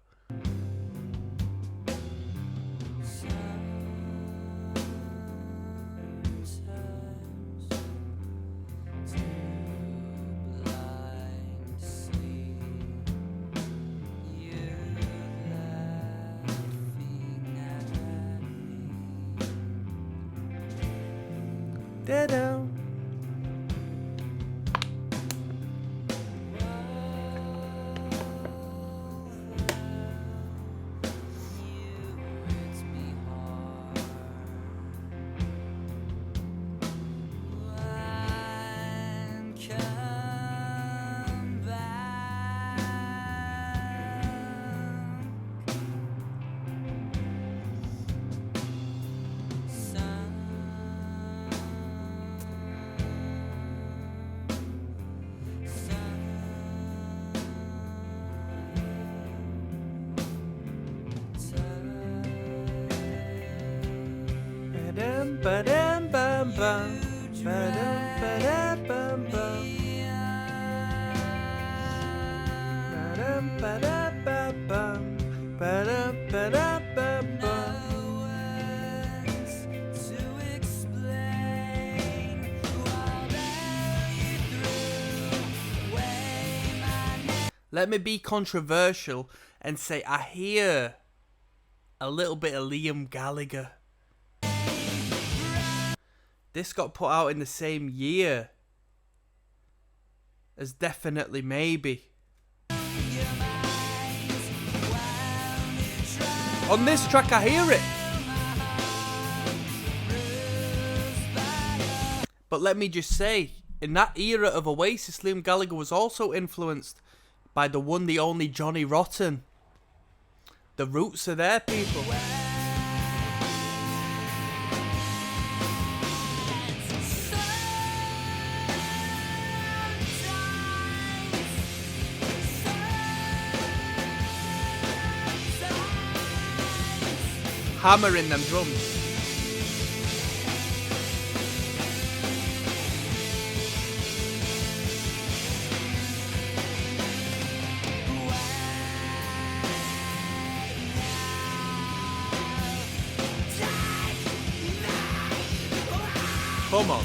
Da-da. Ba-dum, bum, bum. Ba-dum, ba-dum, bum, bum. Ba-dum, ba-dum, bum, bum. Ba-dum, ba-dum, bum, bum. Let me be controversial and say I hear a little bit of Liam Gallagher. This got put out in the same year as Definitely Maybe. On this track I hear it. But let me just say, in that era of Oasis, Liam Gallagher was also influenced by the one, the only Johnny Rotten. The roots are there, people. Hammering them drums. Come on.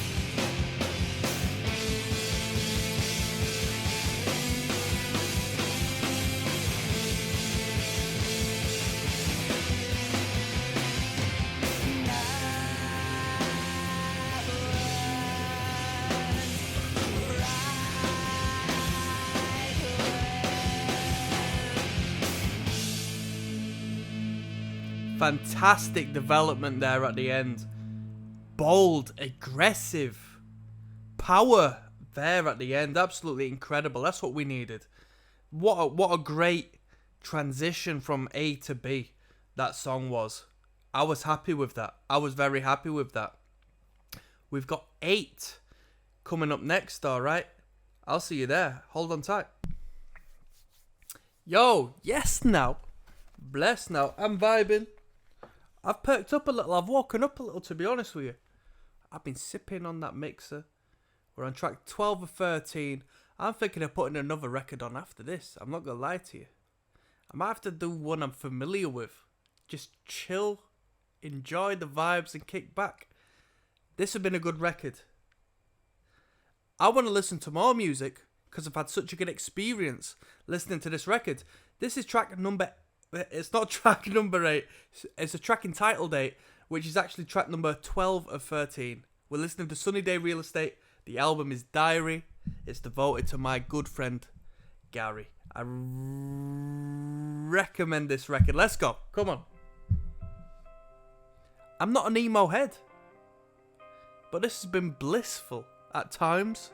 Fantastic development there at the end. Bold, aggressive, power there at the end. Absolutely incredible. That's what we needed. What a great transition from A to B that song was. I was happy with that. I was very happy with that. We've got 8 coming up next, alright? I'll see you there. Hold on tight. Yo, yes now. Bless now. I'm vibing. I've perked up a little. I've woken up a little, to be honest with you. I've been sipping on that mixer. We're on track 12 or 13. I'm thinking of putting another record on after this. I'm not going to lie to you. I might have to do one I'm familiar with. Just chill, enjoy the vibes and kick back. This has been a good record. I want to listen to more music because I've had such a good experience listening to this record. This is track number... It's not track number 8. It's a track entitled 8, which is actually track number 12 of 13. We're listening to Sunny Day Real Estate. The album is Diary. It's devoted to my good friend, Gary. I recommend this record. Let's go. Come on. I'm not an emo head, but this has been blissful at times.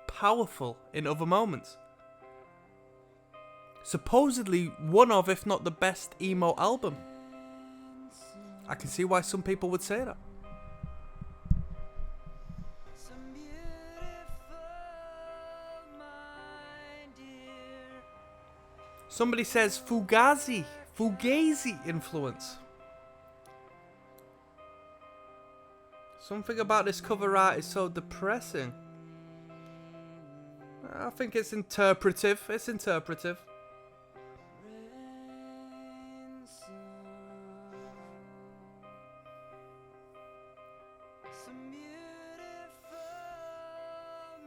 Powerful in other moments. Supposedly one of, if not the best emo album I can see why some people would say that. Some beautiful, my dear. Somebody says Fugazi influence. Something about this cover art is so depressing. I think it's interpretive. It's interpretive. Rain song. Some beautiful,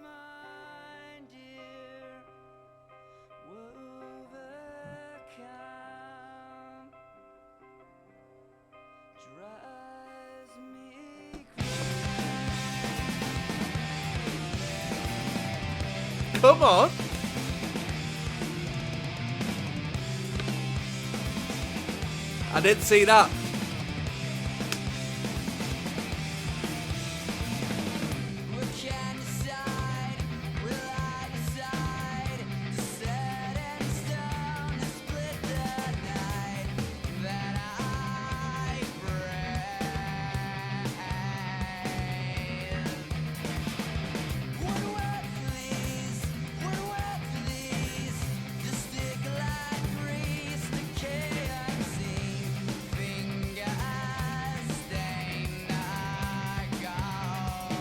my dear. Overcome. Drives me Come on. I didn't see that. We can decide, will I decide to set in stone to split the night that I brave? One word please, just stick like grease, decay unseen, fingers stain our gold.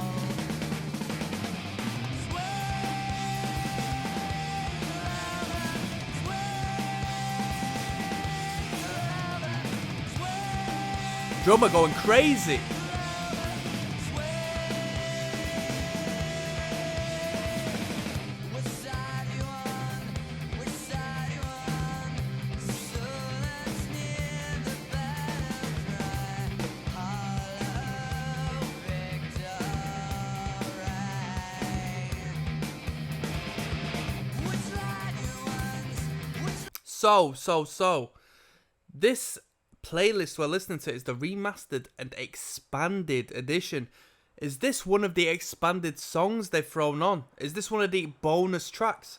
Drummer going crazy. Which side you on? Which side you on? Silence near the battle cry. Hollow victory. Which line you want? So. This playlist we're listening to is the remastered and expanded edition. Is this one of the expanded songs they've thrown on? Is this one of the bonus tracks?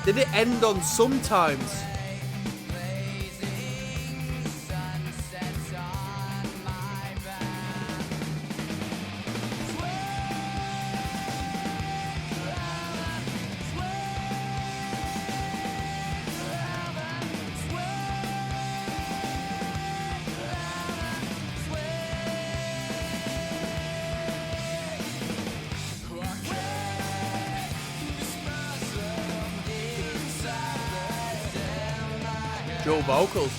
Did it end on sometimes? Blazing sunsets on my back. Joe vocals.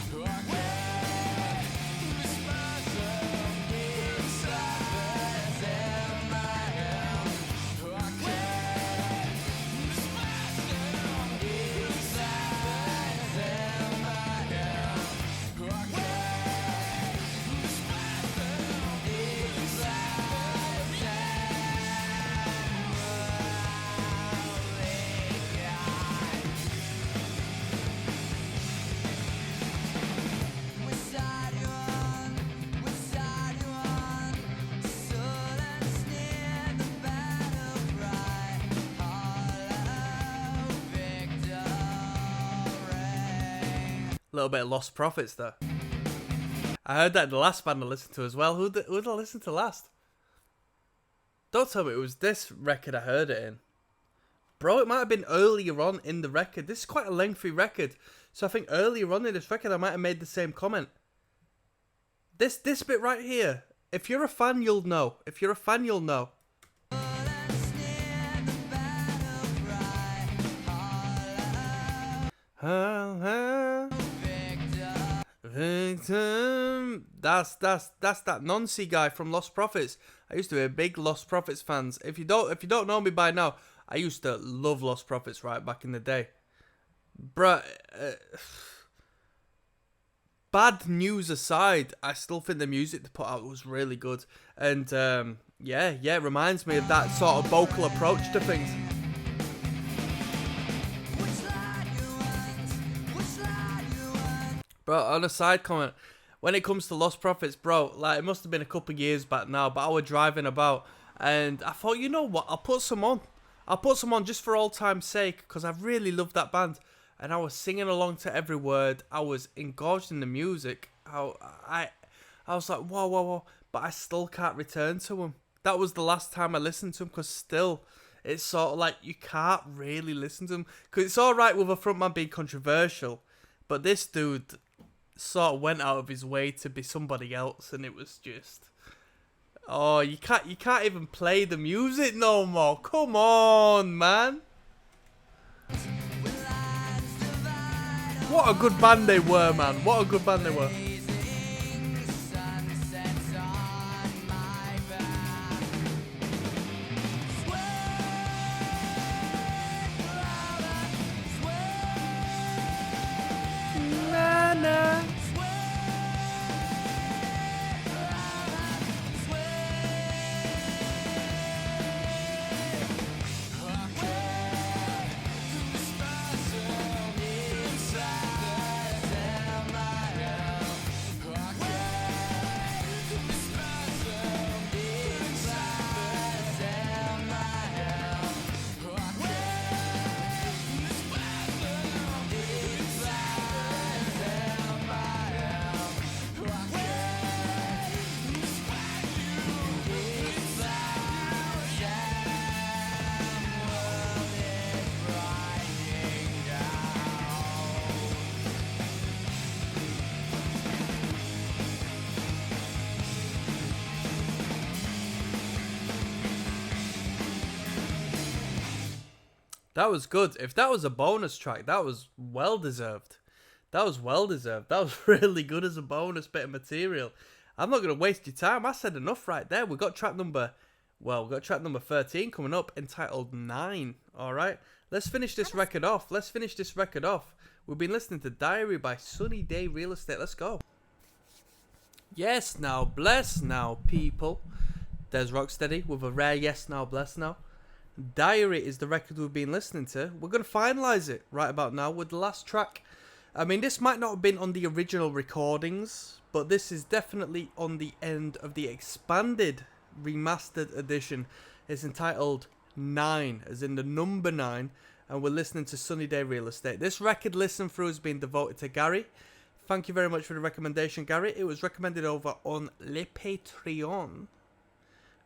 Which side you on? Which side you on? Silence near the battle cry. Hollow victory. Little bit of Lost Prophets there. I heard that in the last band I listened to as well. Who did I listen to last? Don't tell me it was this record I heard it in. Bro, it might have been earlier on in the record. This is quite a lengthy record. So I think earlier on in this record I might have made the same comment. This bit right here. If you're a fan, you'll know. If you're a fan, you'll know. Silence near the battle cry. Hollow victory. Victim. That's that Nancy guy from Lost Prophets. I used to be a big Lost Prophets fans. If you don't know me by now, I used to love Lost Prophets right back in the day. Bruh, bad news aside, I still think the music they put out was really good. And yeah, it reminds me of that sort of vocal approach to things. Which side you want? Which side you want? Bro, on a side comment, when it comes to Lost Prophets, bro, like, it must have been a couple of years back now, but I was driving about, and I thought, you know what, I'll put some on just for old time's sake, because I really love that band. and I was singing along to every word. I was engorged in the music. I was like, whoa, whoa, whoa. But I still can't return to them. That was the last time I listened to them, because still, it's sort of like you can't really listen to them. Because it's alright with a frontman being controversial, but this dude sort of went out of his way to be somebody else, and it was just... Oh, you can't even play the music no more. Come on, man. What a good band they were, man. What a good band they were. Na, na. That was good. If that was a bonus track, that was well deserved. That was well deserved. That was really good as a bonus bit of material. I'm not going to waste your time. I said enough right there. We've got track number 13 coming up, entitled 9. All right. Let's finish this record off. We've been listening to Diary by Sunny Day Real Estate. Let's go. Yes, now, bless now, people. There's Rocksteady with a rare yes, now, bless now. Diary is the record we've been listening to. We're going to finalise it right about now with the last track. I mean, this might not have been on the original recordings, but this is definitely on the end of the expanded remastered edition. It's entitled 9, as in the number 9, and we're listening to Sunny Day Real Estate. This record listen through has been devoted to Gary. Thank you very much for the recommendation, Gary. It was recommended over on Le Patreon.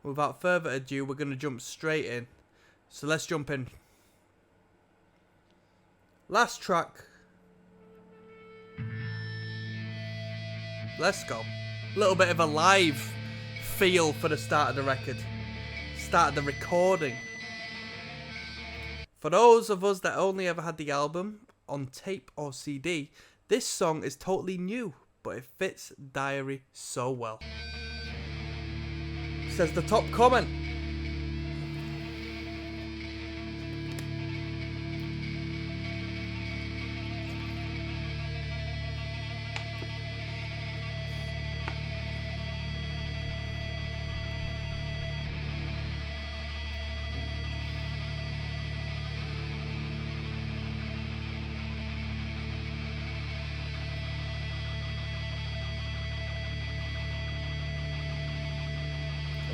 Without further ado, we're going to jump straight in. So let's jump in. Last track. Let's go. A little bit of a live feel for the start of the record. Start of the recording. For those of us that only ever had the album on tape or CD, this song is totally new, but it fits Diary so well. Says the top comment.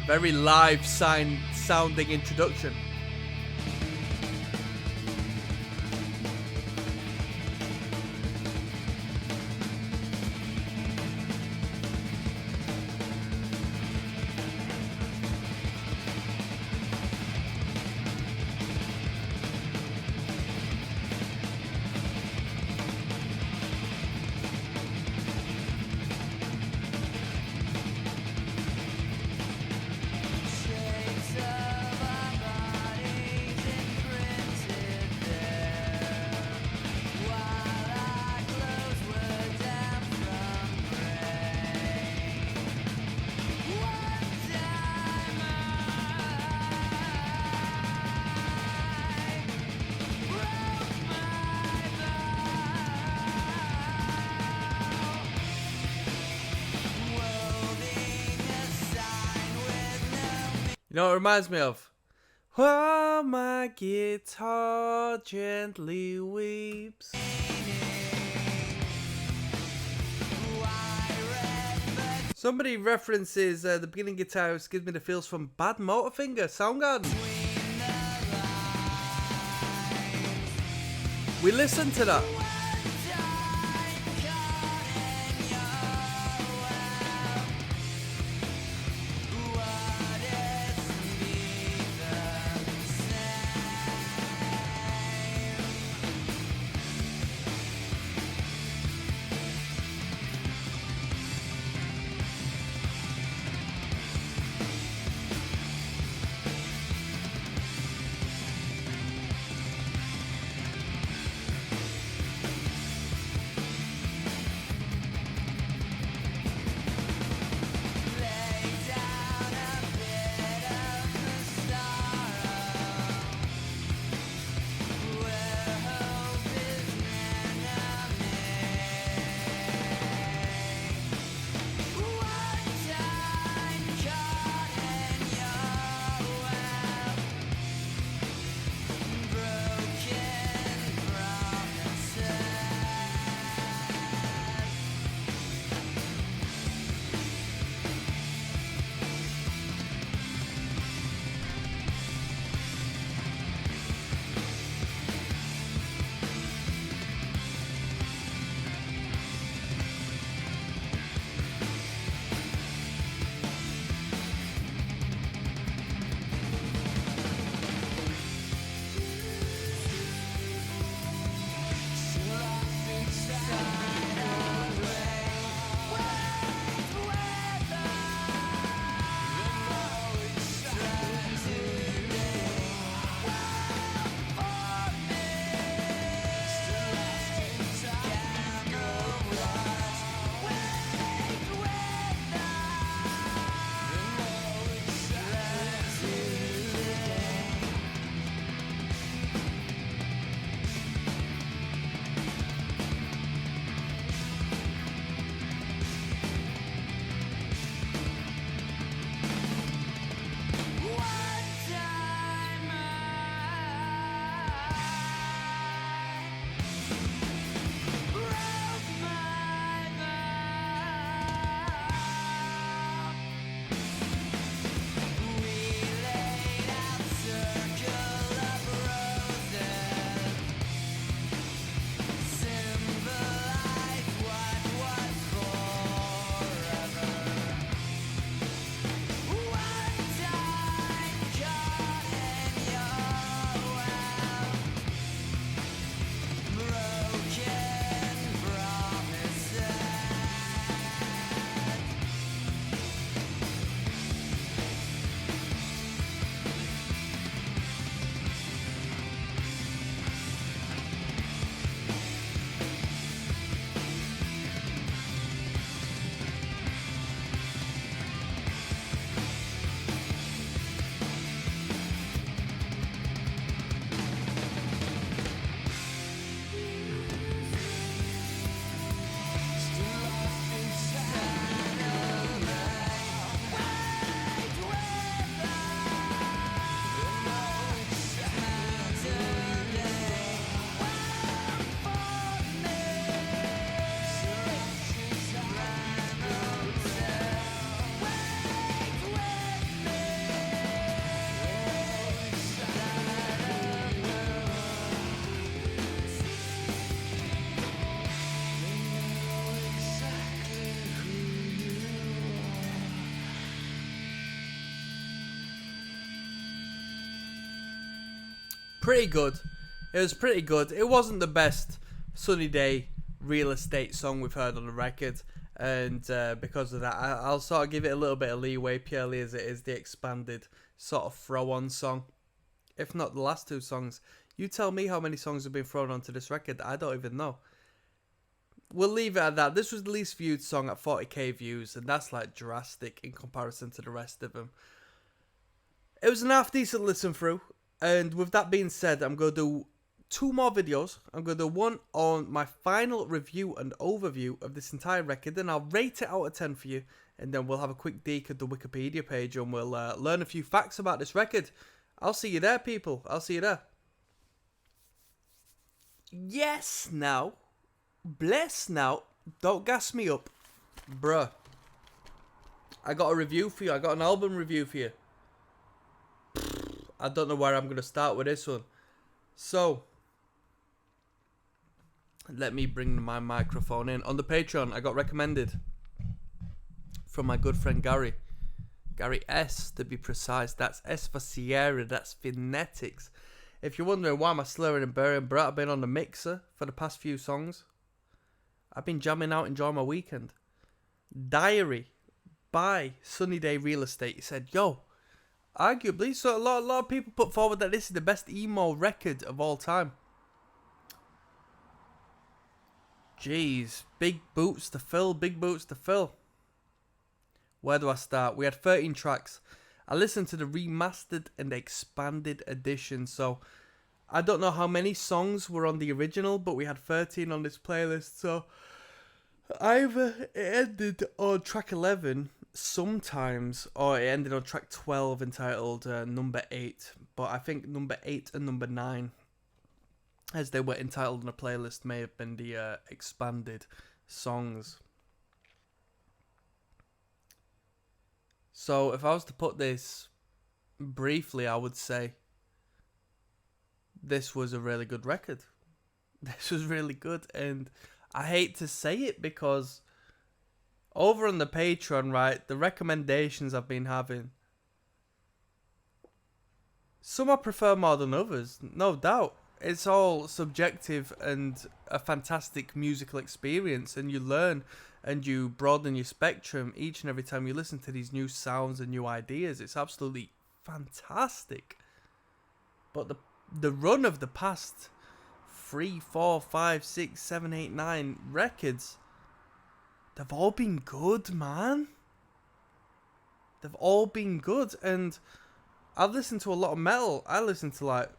Very live sounding introduction. You know what it reminds me of? While my guitar gently weeps. Somebody references the beginning guitar, which gives me the feels from Bad Motorfinger, Soundgarden. We listened to that. Pretty good. It was pretty good. It wasn't the best Sunny Day real estate song we've heard on the record, and because of that, I'll sort of give it a little bit of leeway, purely as it is the expanded sort of throw-on song. If not the last two songs. You tell me how many songs have been thrown onto this record. I don't even know. We'll leave it at that. This was the least viewed song at 40k views, and that's like drastic in comparison to the rest of them. It was an half decent listen through, and with that being said, I'm going to do two more videos. I'm going to do one on my final review and overview of this entire record, and I'll rate it out of 10 for you, and then we'll have a quick dig at the Wikipedia page, and we'll learn a few facts about this record. I'll see you there, people. I'll see you there. Yes, now. Bless now. Don't gas me up. Bruh. I got a review for you. I got an album review for you. I don't know where I'm going to start with this one. So, Let me bring my microphone in. On the Patreon, I got recommended from my good friend Gary. Gary S, to be precise. That's S for Sierra. That's phonetics. If you're wondering why am I slurring and burring, bro, I've been on the mixer for the past few songs. I've been jamming out, enjoying my weekend. Diary by Sunny Day Real Estate. He said, yo, arguably, so a lot of people put forward that this is the best emo record of all time. Jeez, big boots to fill, big boots to fill. Where do I start? We had 13 tracks. I listened to the remastered and expanded edition, so I don't know how many songs were on the original, but we had 13 on this playlist, so either it ended on track 11 sometimes, or it ended on track 12 entitled Number 8, but I think Number 8 and Number 9, as they were entitled on the playlist, may have been the expanded songs. So if I was to put this briefly, I would say this was a really good record. This was really good, and I hate to say it because over on the Patreon, right, the recommendations I've been having, some I prefer more than others, no doubt. It's all subjective and a fantastic musical experience, and you learn and you broaden your spectrum each and every time you listen to these new sounds and new ideas. It's absolutely fantastic. But the run of the past 3, 4, 5, 6, 7, 8, 9 records, they've all been good, man. They've all been good, and I've listened to a lot of metal. I listened to like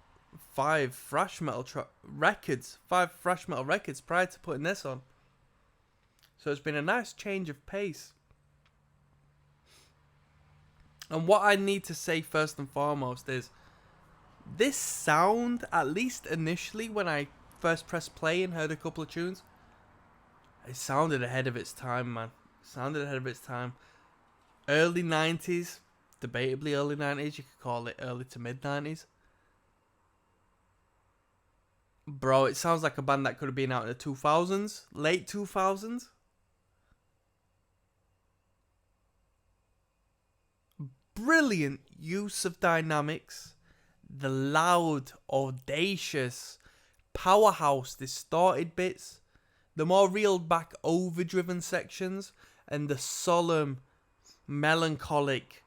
5 thrash metal records prior to putting this on. So it's been a nice change of pace. And what I need to say first and foremost is, this sound, at least initially when I first pressed play and heard a couple of tunes, it sounded ahead of its time, man. It sounded ahead of its time. Early 90s, debatably early 90s, you could call it early to mid 90s. Bro, it sounds like a band that could have been out in the 2000s, late 2000s. Brilliant use of dynamics, the loud, audacious, powerhouse, distorted bits, the more reeled back, overdriven sections, and the solemn, melancholic,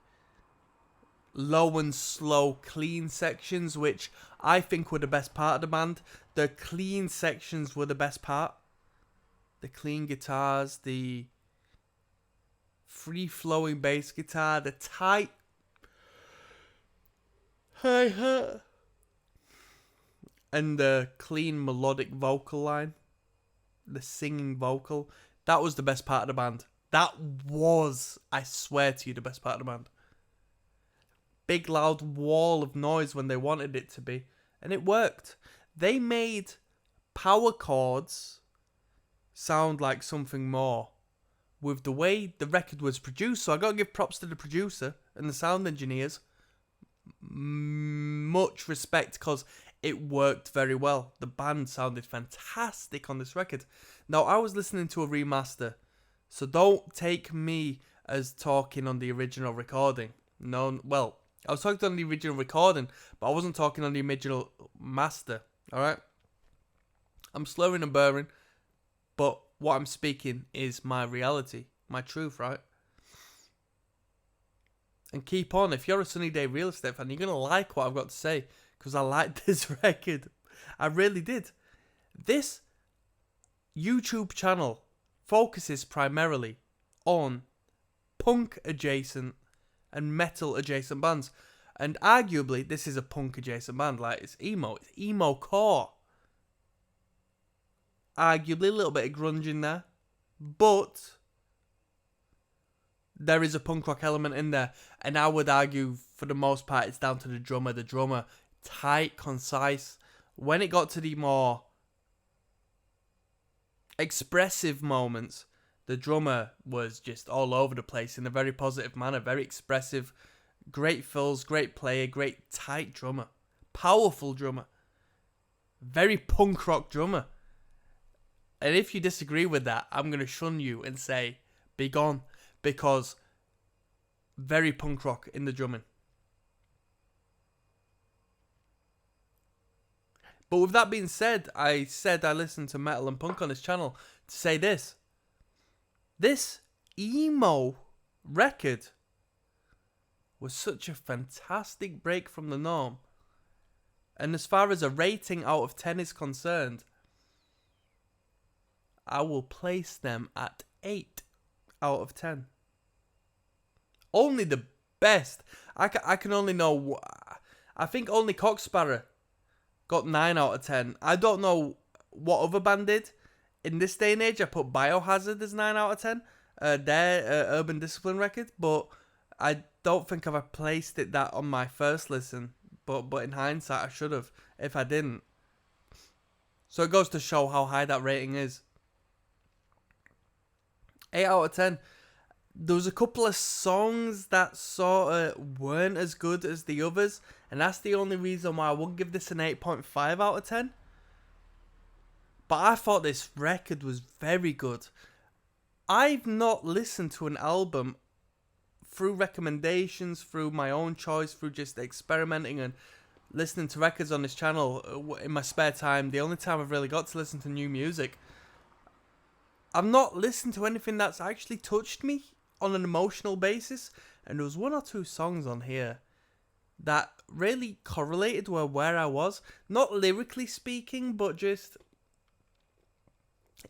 low and slow, clean sections, which I think were the best part of the band. The clean sections were the best part. The clean guitars, the free-flowing bass guitar, the tight hi-hat, and the clean melodic vocal line, the singing vocal. That was the best part of the band. That was, I swear to you, the best part of the band. Big loud wall of noise when they wanted it to be, and it worked. They made power chords sound like something more with the way the record was produced. So I gotta give props to the producer and the sound engineers. Much respect, because it worked very well. The band sounded fantastic on this record. Now, I was listening to a remaster, so don't take me as talking on the original recording. No, well, I was talking on the original recording, but I wasn't talking on the original master. Alright? I'm slurring and burring, but what I'm speaking is my reality, my truth, right? And keep on. If you're a Sunny Day Real Estate fan, you're going to like what I've got to say, because I liked this record. I really did. This YouTube channel focuses primarily on punk adjacent and metal adjacent bands. And arguably, this is a punk adjacent band. Like, it's emo core. Arguably, a little bit of grunge in there. But there is a punk rock element in there. And I would argue, for the most part, it's down to the drummer. The drummer, tight, concise. When it got to the more expressive moments, the drummer was just all over the place in a very positive manner. Very expressive. Great fills, great player, great tight drummer. Powerful drummer. Very punk rock drummer. And if you disagree with that, I'm going to shun you and say, be gone. Because very punk rock in the drumming. But with that being said I listened to metal and punk on this channel to say this. This emo record was such a fantastic break from the norm. And as far as a rating out of 10 is concerned, I will place them at 8 out of 10. Only the best. I can only know... I think only Cocksparrow got 9 out of 10. I don't know what other band did. In this day and age, I put Biohazard as 9 out of 10. Their Urban Discipline record. But I don't think I've placed it that on my first listen. But in hindsight, I should have if I didn't. So it goes to show how high that rating is. 8 out of 10. There was a couple of songs that sort of weren't as good as the others. And that's the only reason why I wouldn't give this an 8.5 out of 10. But I thought this record was very good. I've not listened to an album through recommendations, through my own choice, through just experimenting and listening to records on this channel in my spare time. The only time I've really got to listen to new music. I've not listened to anything that's actually touched me on an emotional basis. And there was 1 or 2 songs on here that really correlated with where I was. Not lyrically speaking, but just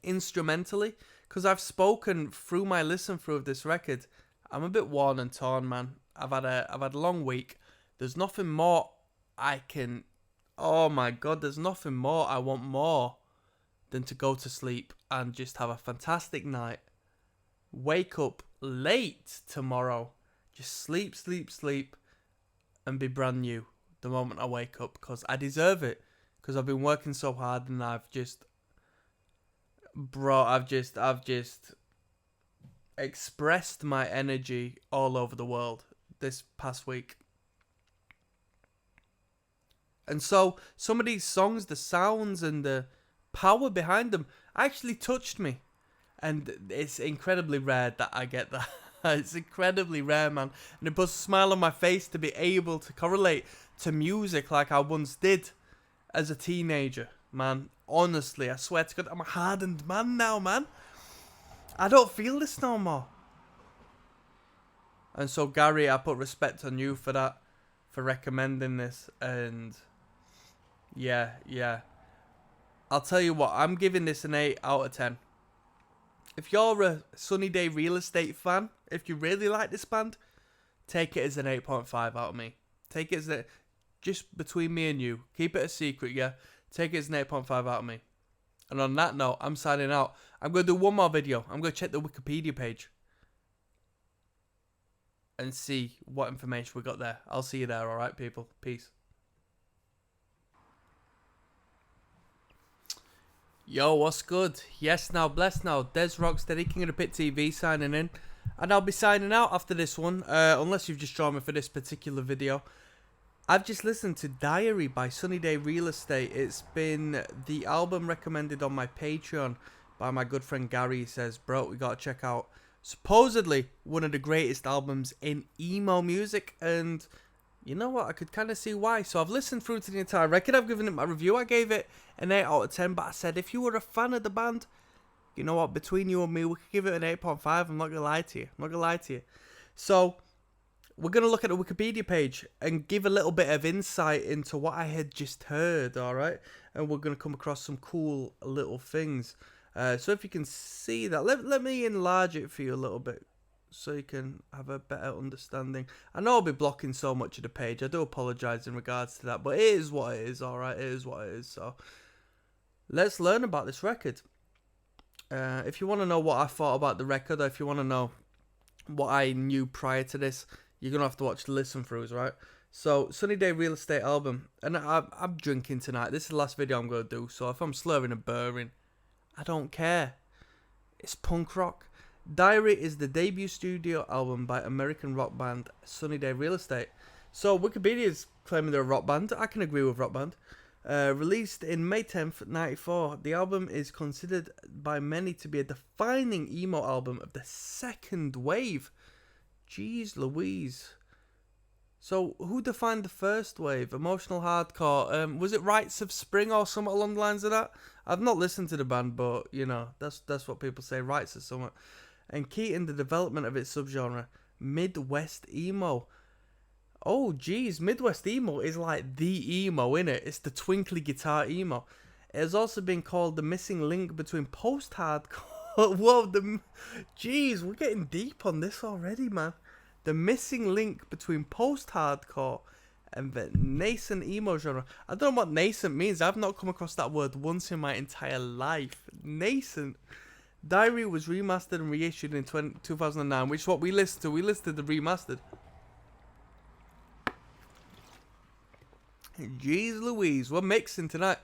instrumentally. Because I've spoken through my listen through of this record. I'm a bit worn and torn, man. I've had a long week. There's nothing more I can... Oh my God, there's nothing more I want more than to go to sleep and just have a fantastic night. Wake up late tomorrow. Just sleep, and be brand new the moment I wake up. Because I deserve it. Because I've been working so hard and I've just... Bro, I've just expressed my energy all over the world this past week. And so some of these songs, the sounds and the power behind them actually touched me. And it's incredibly rare that I get that. It's incredibly rare, man. And it puts a smile on my face to be able to correlate to music like I once did as a teenager, man. Honestly, I swear to God, I'm a hardened man now, man. I don't feel this no more. And so, Gary, I put respect on you for that, for recommending this. And yeah. I'll tell you what, I'm giving this an 8 out of 10. If you're a Sunny Day Real Estate fan, if you really like this band, take it as an 8.5 out of me. Take it as a, just between me and you. Keep it a secret, yeah? Take it as an 8.5 out of me. And on that note, I'm signing out. I'm going to do one more video. I'm going to check the Wikipedia page and see what information we got there. I'll see you there, alright, people? Peace. Yo, what's good? Yes, now, blessed now. Des Rocksteady, King of the Pit TV, signing in. And I'll be signing out after this one, unless you've just joined me for this particular video. I've just listened to Diary by Sunny Day Real Estate. It's been the album recommended on my Patreon by my good friend Gary. He says, bro, we gotta check out supposedly one of the greatest albums in emo music. And you know what? I could kind of see why. So I've listened through to the entire record. I've given it my review. I gave it an 8 out of 10. But I said, if you were a fan of the band, you know what? Between you and me, we could give it an 8.5. I'm not gonna lie to you. So we're going to look at the Wikipedia page and give a little bit of insight into what I had just heard, alright? And we're going to come across some cool little things. So if you can see that, let me enlarge it for you a little bit so you can have a better understanding. I know I'll be blocking so much of the page. I do apologise in regards to that, but it is what it is, alright? It is what it is. So let's learn about this record. If you want to know what I thought about the record, or if you want to know what I knew prior to this, you're going to have to watch the listen-throughs, right? So, Sunny Day Real Estate album. And I'm drinking tonight. This is the last video I'm going to do. So, if I'm slurring and burring, I don't care. It's punk rock. Diary is the debut studio album by American rock band Sunny Day Real Estate. So Wikipedia is claiming they're a rock band. I can agree with rock band. Released in May 10th, 94, the album is considered by many to be a defining emo album of the second wave. Jeez Louise. So, who defined the first wave? Emotional hardcore. Was it Rites of Spring or something along the lines of that? I've not listened to the band, but, you know, that's what people say, Rites or something. And key in the development of its subgenre, Midwest emo. Oh, geez, Midwest emo is like the emo, innit? It's the twinkly guitar emo. It has also been called the missing link between post-hardcore. Whoa, jeez, we're getting deep on this already, man. The missing link between post-hardcore and the nascent emo genre. I don't know what nascent means. I've not come across that word once in my entire life. Nascent. Diary was remastered and reissued in 2009, which is what we listened to. We listened to the remastered. Jeez Louise, we're mixing tonight.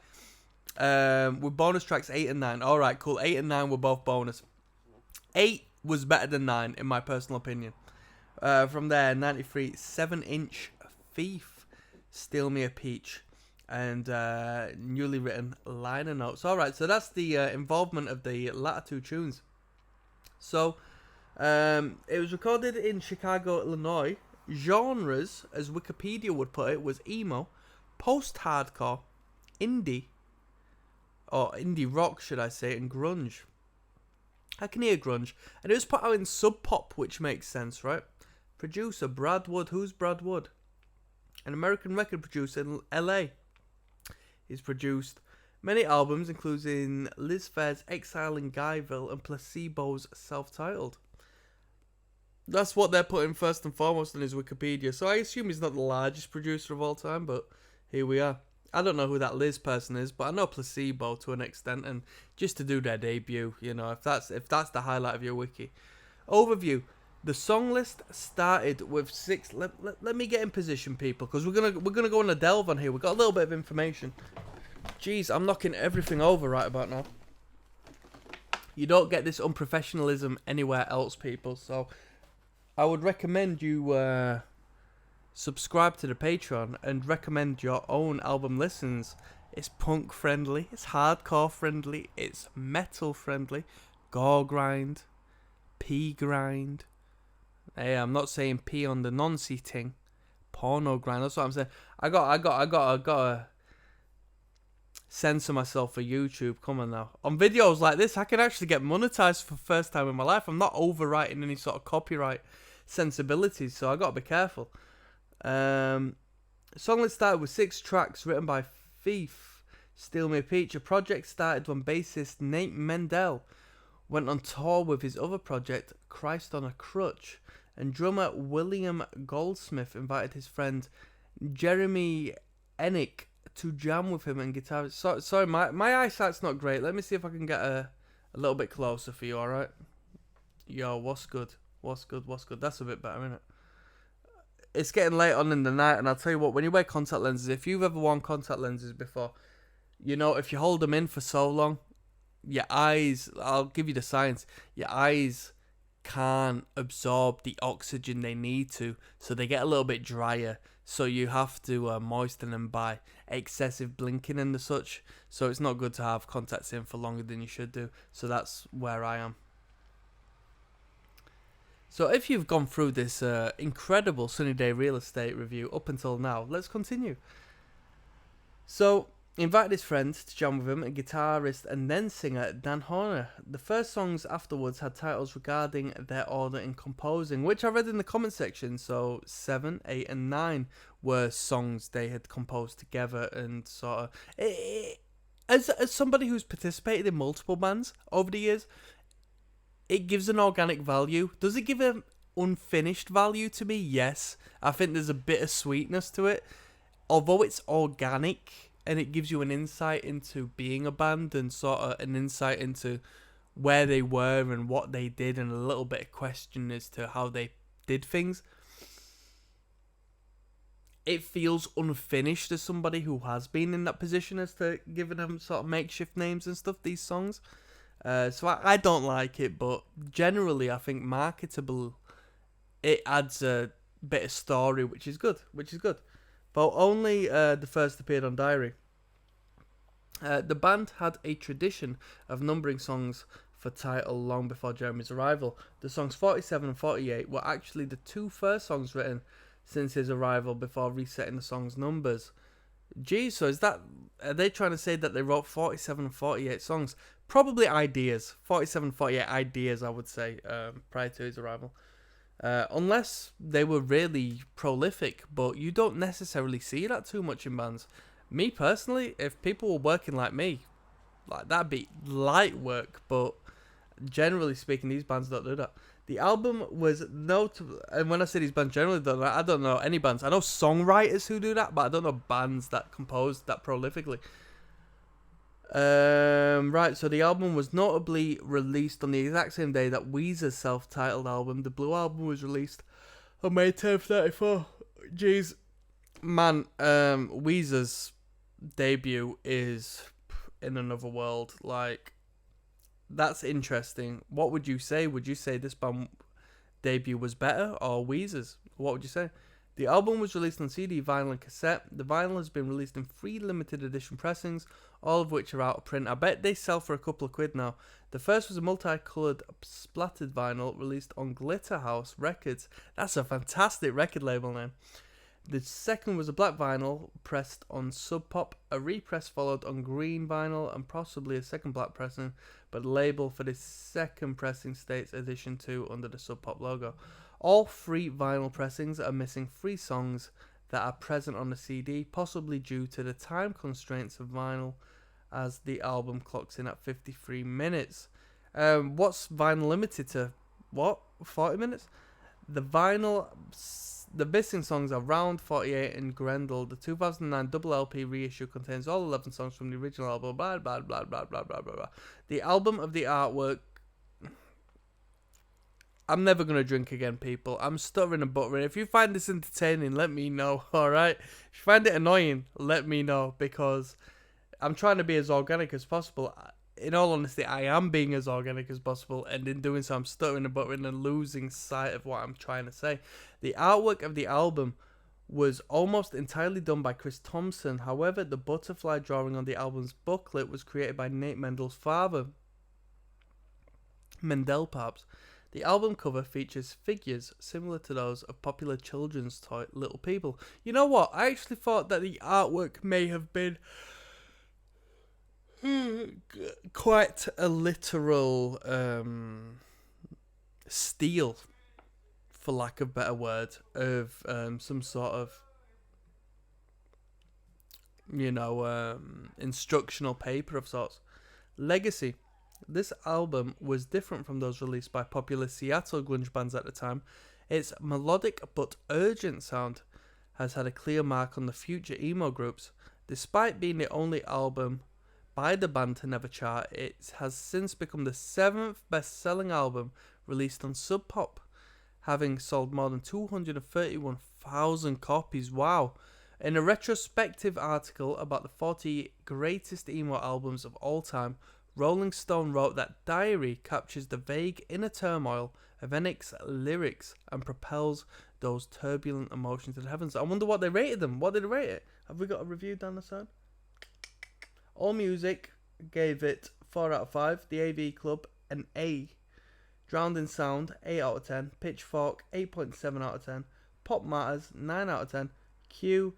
With bonus tracks 8 and 9. Alright, cool. 8 and 9 were both bonus. 8 was better than 9, in my personal opinion. From there, 93, 7-inch Thief, Steal Me a Peach, and newly written liner notes. Alright, so that's the involvement of the latter two tunes. So, it was recorded in Chicago, Illinois. Genres, as Wikipedia would put it, was emo, post-hardcore, indie, or indie rock, should I say, and grunge. I can hear grunge. And it was put out in Sub Pop, which makes sense, right? Producer, Brad Wood. Who's Brad Wood? An American record producer in LA. He's produced many albums, including Liz Phair's Exile in Guyville and Placebo's Self-Titled. That's what they're putting first and foremost on his Wikipedia. So I assume he's not the largest producer of all time, but here we are. I don't know who that Liz person is, but I know Placebo to an extent, and just to do their debut, you know, if that's the highlight of your wiki. Overview. The song list started with 6. Let me get in position, people, because we're gonna go on a delve on here. We've got a little bit of information. Jeez, I'm knocking everything over right about now. You don't get this unprofessionalism anywhere else, people. So I would recommend you subscribe to the Patreon and recommend your own album listens. It's punk friendly, it's hardcore friendly, it's metal friendly, gore grind, P grind. Hey, I'm not saying P on the non-C thing. Porno grind, that's what I'm saying. I gotta censor myself for YouTube. Come on now. On videos like this, I can actually get monetized for the first time in my life. I'm not overwriting any sort of copyright sensibilities, so I gotta be careful. Song list started with 6 tracks written by Thief, Steal Me a Peach. A project started when bassist Nate Mendel went on tour with his other project, Christ on a Crutch, and drummer William Goldsmith invited his friend Jeremy Ennick to jam with him and guitarist. Sorry, my eyesight's not great. Let me see if I can get a little bit closer for you, alright? Yo, what's good? What's good? That's a bit better, isn't it? It's getting late on in the night, and I'll tell you what, when you wear contact lenses, if you've ever worn contact lenses before, you know, if you hold them in for so long, your eyes, I'll give you the science, your eyes can't absorb the oxygen they need to, so they get a little bit drier, so you have to moisten them by excessive blinking and the such, so it's not good to have contacts in for longer than you should do, so that's where I am. So if you've gone through this incredible Sunny Day Real Estate review up until now, let's continue. So, he invited his friend to jam with him, a guitarist and then singer Dan Horner. The first songs afterwards had titles regarding their order in composing, which I read in the comment section. So 7, 8 and 9 were songs they had composed together, and sort of... As somebody who's participated in multiple bands over the years, it gives an organic value. Does it give an unfinished value to me? Yes. I think there's a bit of sweetness to it. Although it's organic, and it gives you an insight into being a band and sort of an insight into where they were and what they did, and a little bit of question as to how they did things. It feels unfinished as somebody who has been in that position as to giving them sort of makeshift names and stuff, these songs. So I don't like it, but generally I think marketable, it adds a bit of story, which is good. But only the first appeared on Diary. The band had a tradition of numbering songs for title long before Jeremy's arrival. The songs 47 and 48 were actually the two first songs written since his arrival before resetting the song's numbers. Geez, so are they trying to say that they wrote 47 and 48 songs? Probably ideas. 47, 48 ideas, I would say, prior to his arrival. Unless they were really prolific, but you don't necessarily see that too much in bands. Me personally, if people were working like me, like that'd be light work, but generally speaking, these bands don't do that. The album was notable, and when I say these bands generally don't do that, I don't know any bands. I know songwriters who do that, but I don't know bands that compose that prolifically. Right, so the album was notably released on the exact same day that Weezer's self-titled album, The Blue Album, was released on May 10th, 34. Jeez. Man, Weezer's debut is in another world. Like, that's interesting. What would you say? Would you say this band debut was better or Weezer's? What would you say? The album was released on CD, vinyl, and cassette. The vinyl has been released in 3 limited edition pressings, all of which are out of print. I bet they sell for a couple of quid now. The first was a multicoloured splattered vinyl released on Glitterhouse Records. That's a fantastic record label name. The second was a black vinyl pressed on Sub Pop. A repress followed on green vinyl and possibly a second black pressing, but the label for this second pressing states Edition 2 under the Sub Pop logo. All 3 vinyl pressings are missing 3 songs that are present on the CD, possibly due to the time constraints of vinyl, as the album clocks in at 53 minutes. What's vinyl limited to? What? 40 minutes? The missing songs are Round, 48, and Grendel. The 2009 double LP reissue contains all 11 songs from the original album. Blah, blah, blah, blah, blah, blah, blah, blah. The album of the artwork. I'm never going to drink again, people. I'm stuttering and buttering. If you find this entertaining, let me know, alright? If you find it annoying, let me know, because I'm trying to be as organic as possible. In all honesty, I am being as organic as possible, and in doing so, I'm stuttering and buttering and losing sight of what I'm trying to say. The artwork of the album was almost entirely done by Chris Thompson. However, the butterfly drawing on the album's booklet was created by Nate Mendel's father, Mendel perhaps. The album cover features figures similar to those of popular children's toy Little People. You know what? I actually thought that the artwork may have been quite a literal steal, for lack of a better word, of some sort of, instructional paper of sorts. Legacy. This album was different from those released by popular Seattle grunge bands at the time. Its melodic but urgent sound has had a clear mark on the future emo groups. Despite being the only album by the band to never chart, it has since become the 7th best-selling album released on Sub Pop, having sold more than 231,000 copies. Wow. In a retrospective article about the 40 greatest emo albums of all time, Rolling Stone wrote that Diary captures the vague inner turmoil of Enix's lyrics and propels those turbulent emotions to the heavens. I wonder what they rated them. What did they rate it? Have we got a review down the side? AllMusic gave it 4 out of 5. The AV Club, an A. Drowned in Sound, 8 out of 10. Pitchfork, 8.7 out of 10. Pop Matters, 9 out of 10. Q,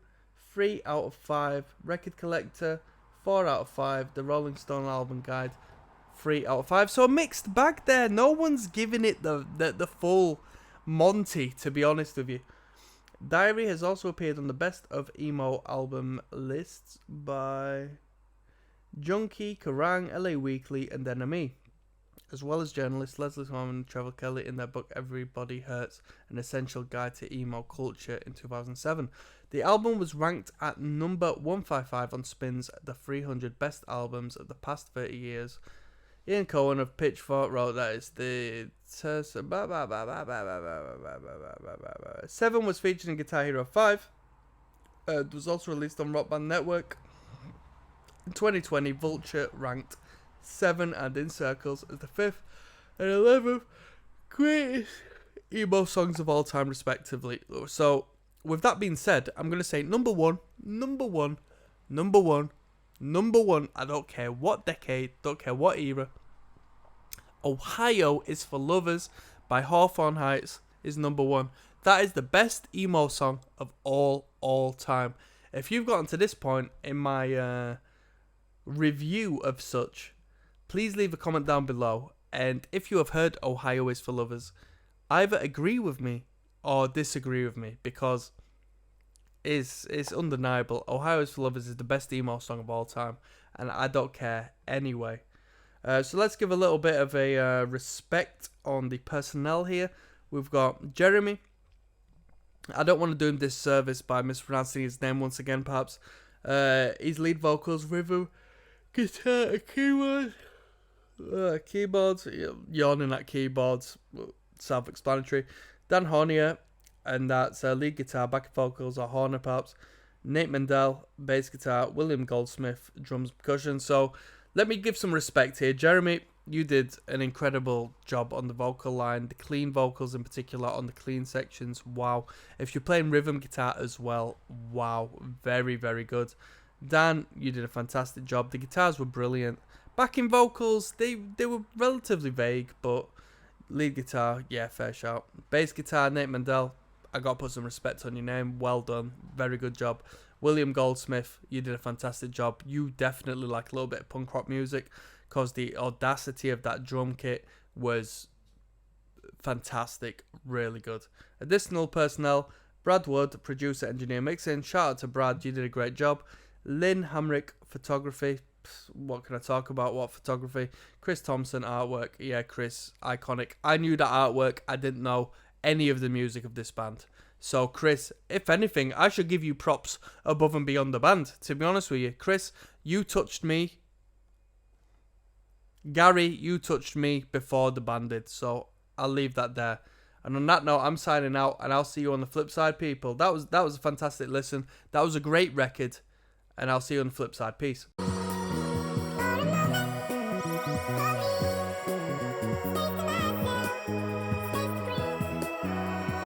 3 out of 5. Record Collector, 4 out of 5. The Rolling Stone Album Guide, 3 out of 5. So a mixed bag there. No one's giving it the full Monty, to be honest with you. Diary has also appeared on the Best of Emo album lists by Junkie, Kerrang, LA Weekly, and NME, as well as journalists Leslie Holman and Trevor Kelly in their book Everybody Hurts, An Essential Guide to Emo Culture in 2007. The album was ranked at number 155 on Spin's The 300 Best Albums of the Past 30 Years. Ian Cohen of Pitchfork wrote that it's the 7 was featured in Guitar Hero 5. It was also released on Rock Band Network. In 2020, Vulture ranked 7 and In Circles as the 5th and 11th greatest emo songs of all time, respectively. So, with that being said, I'm going to say number one, Number one, I don't care what decade, don't care what era. Ohio is for Lovers by Hawthorne Heights is number one. That is the best emo song of all time. If you've gotten to this point in my review of such, please leave a comment down below. And if you have heard Ohio is for Lovers, either agree with me or disagree with me, because it's undeniable. Ohio is for Lovers is the best emo song of all time, and I don't care anyway. So let's give a little bit of a respect on the personnel here. We've got Jeremy. I don't want to do him this service by mispronouncing his name once again, perhaps. His lead vocals, rhythm, guitar, keyboards, yawning at keyboards, self-explanatory. Dan Hornier, and that's lead guitar, backing vocals, or Horner perhaps. Nate Mendel, bass guitar. William Goldsmith, drums, percussion. So let me give some respect here. Jeremy, you did an incredible job on the vocal line, the clean vocals in particular on the clean sections. Wow. If you're playing rhythm guitar as well, wow, very, very good. Dan, you did a fantastic job. The guitars were brilliant. Backing vocals, they were relatively vague, but lead guitar, yeah, fair shout. Bass guitar, Nate Mendel, I got to put some respect on your name. Well done. Very good job. William Goldsmith, you did a fantastic job. You definitely like a little bit of punk rock music, because the audacity of that drum kit was fantastic. Really good. Additional personnel, Brad Wood, producer, engineer, mixing. Shout out to Brad, you did a great job. Lynn Hamrick, photography. What can I talk about? What photography? Chris Thompson, artwork. Yeah, Chris, iconic. I knew that artwork. I didn't know any of the music of this band. So, Chris, if anything, I should give you props above and beyond the band, to be honest with you. Chris, you touched me. Gary, you touched me before the band did. So, I'll leave that there. And on that note, I'm signing out, and I'll see you on the flip side, people. That was a fantastic listen. That was a great record. And I'll see you on the flip side. Peace.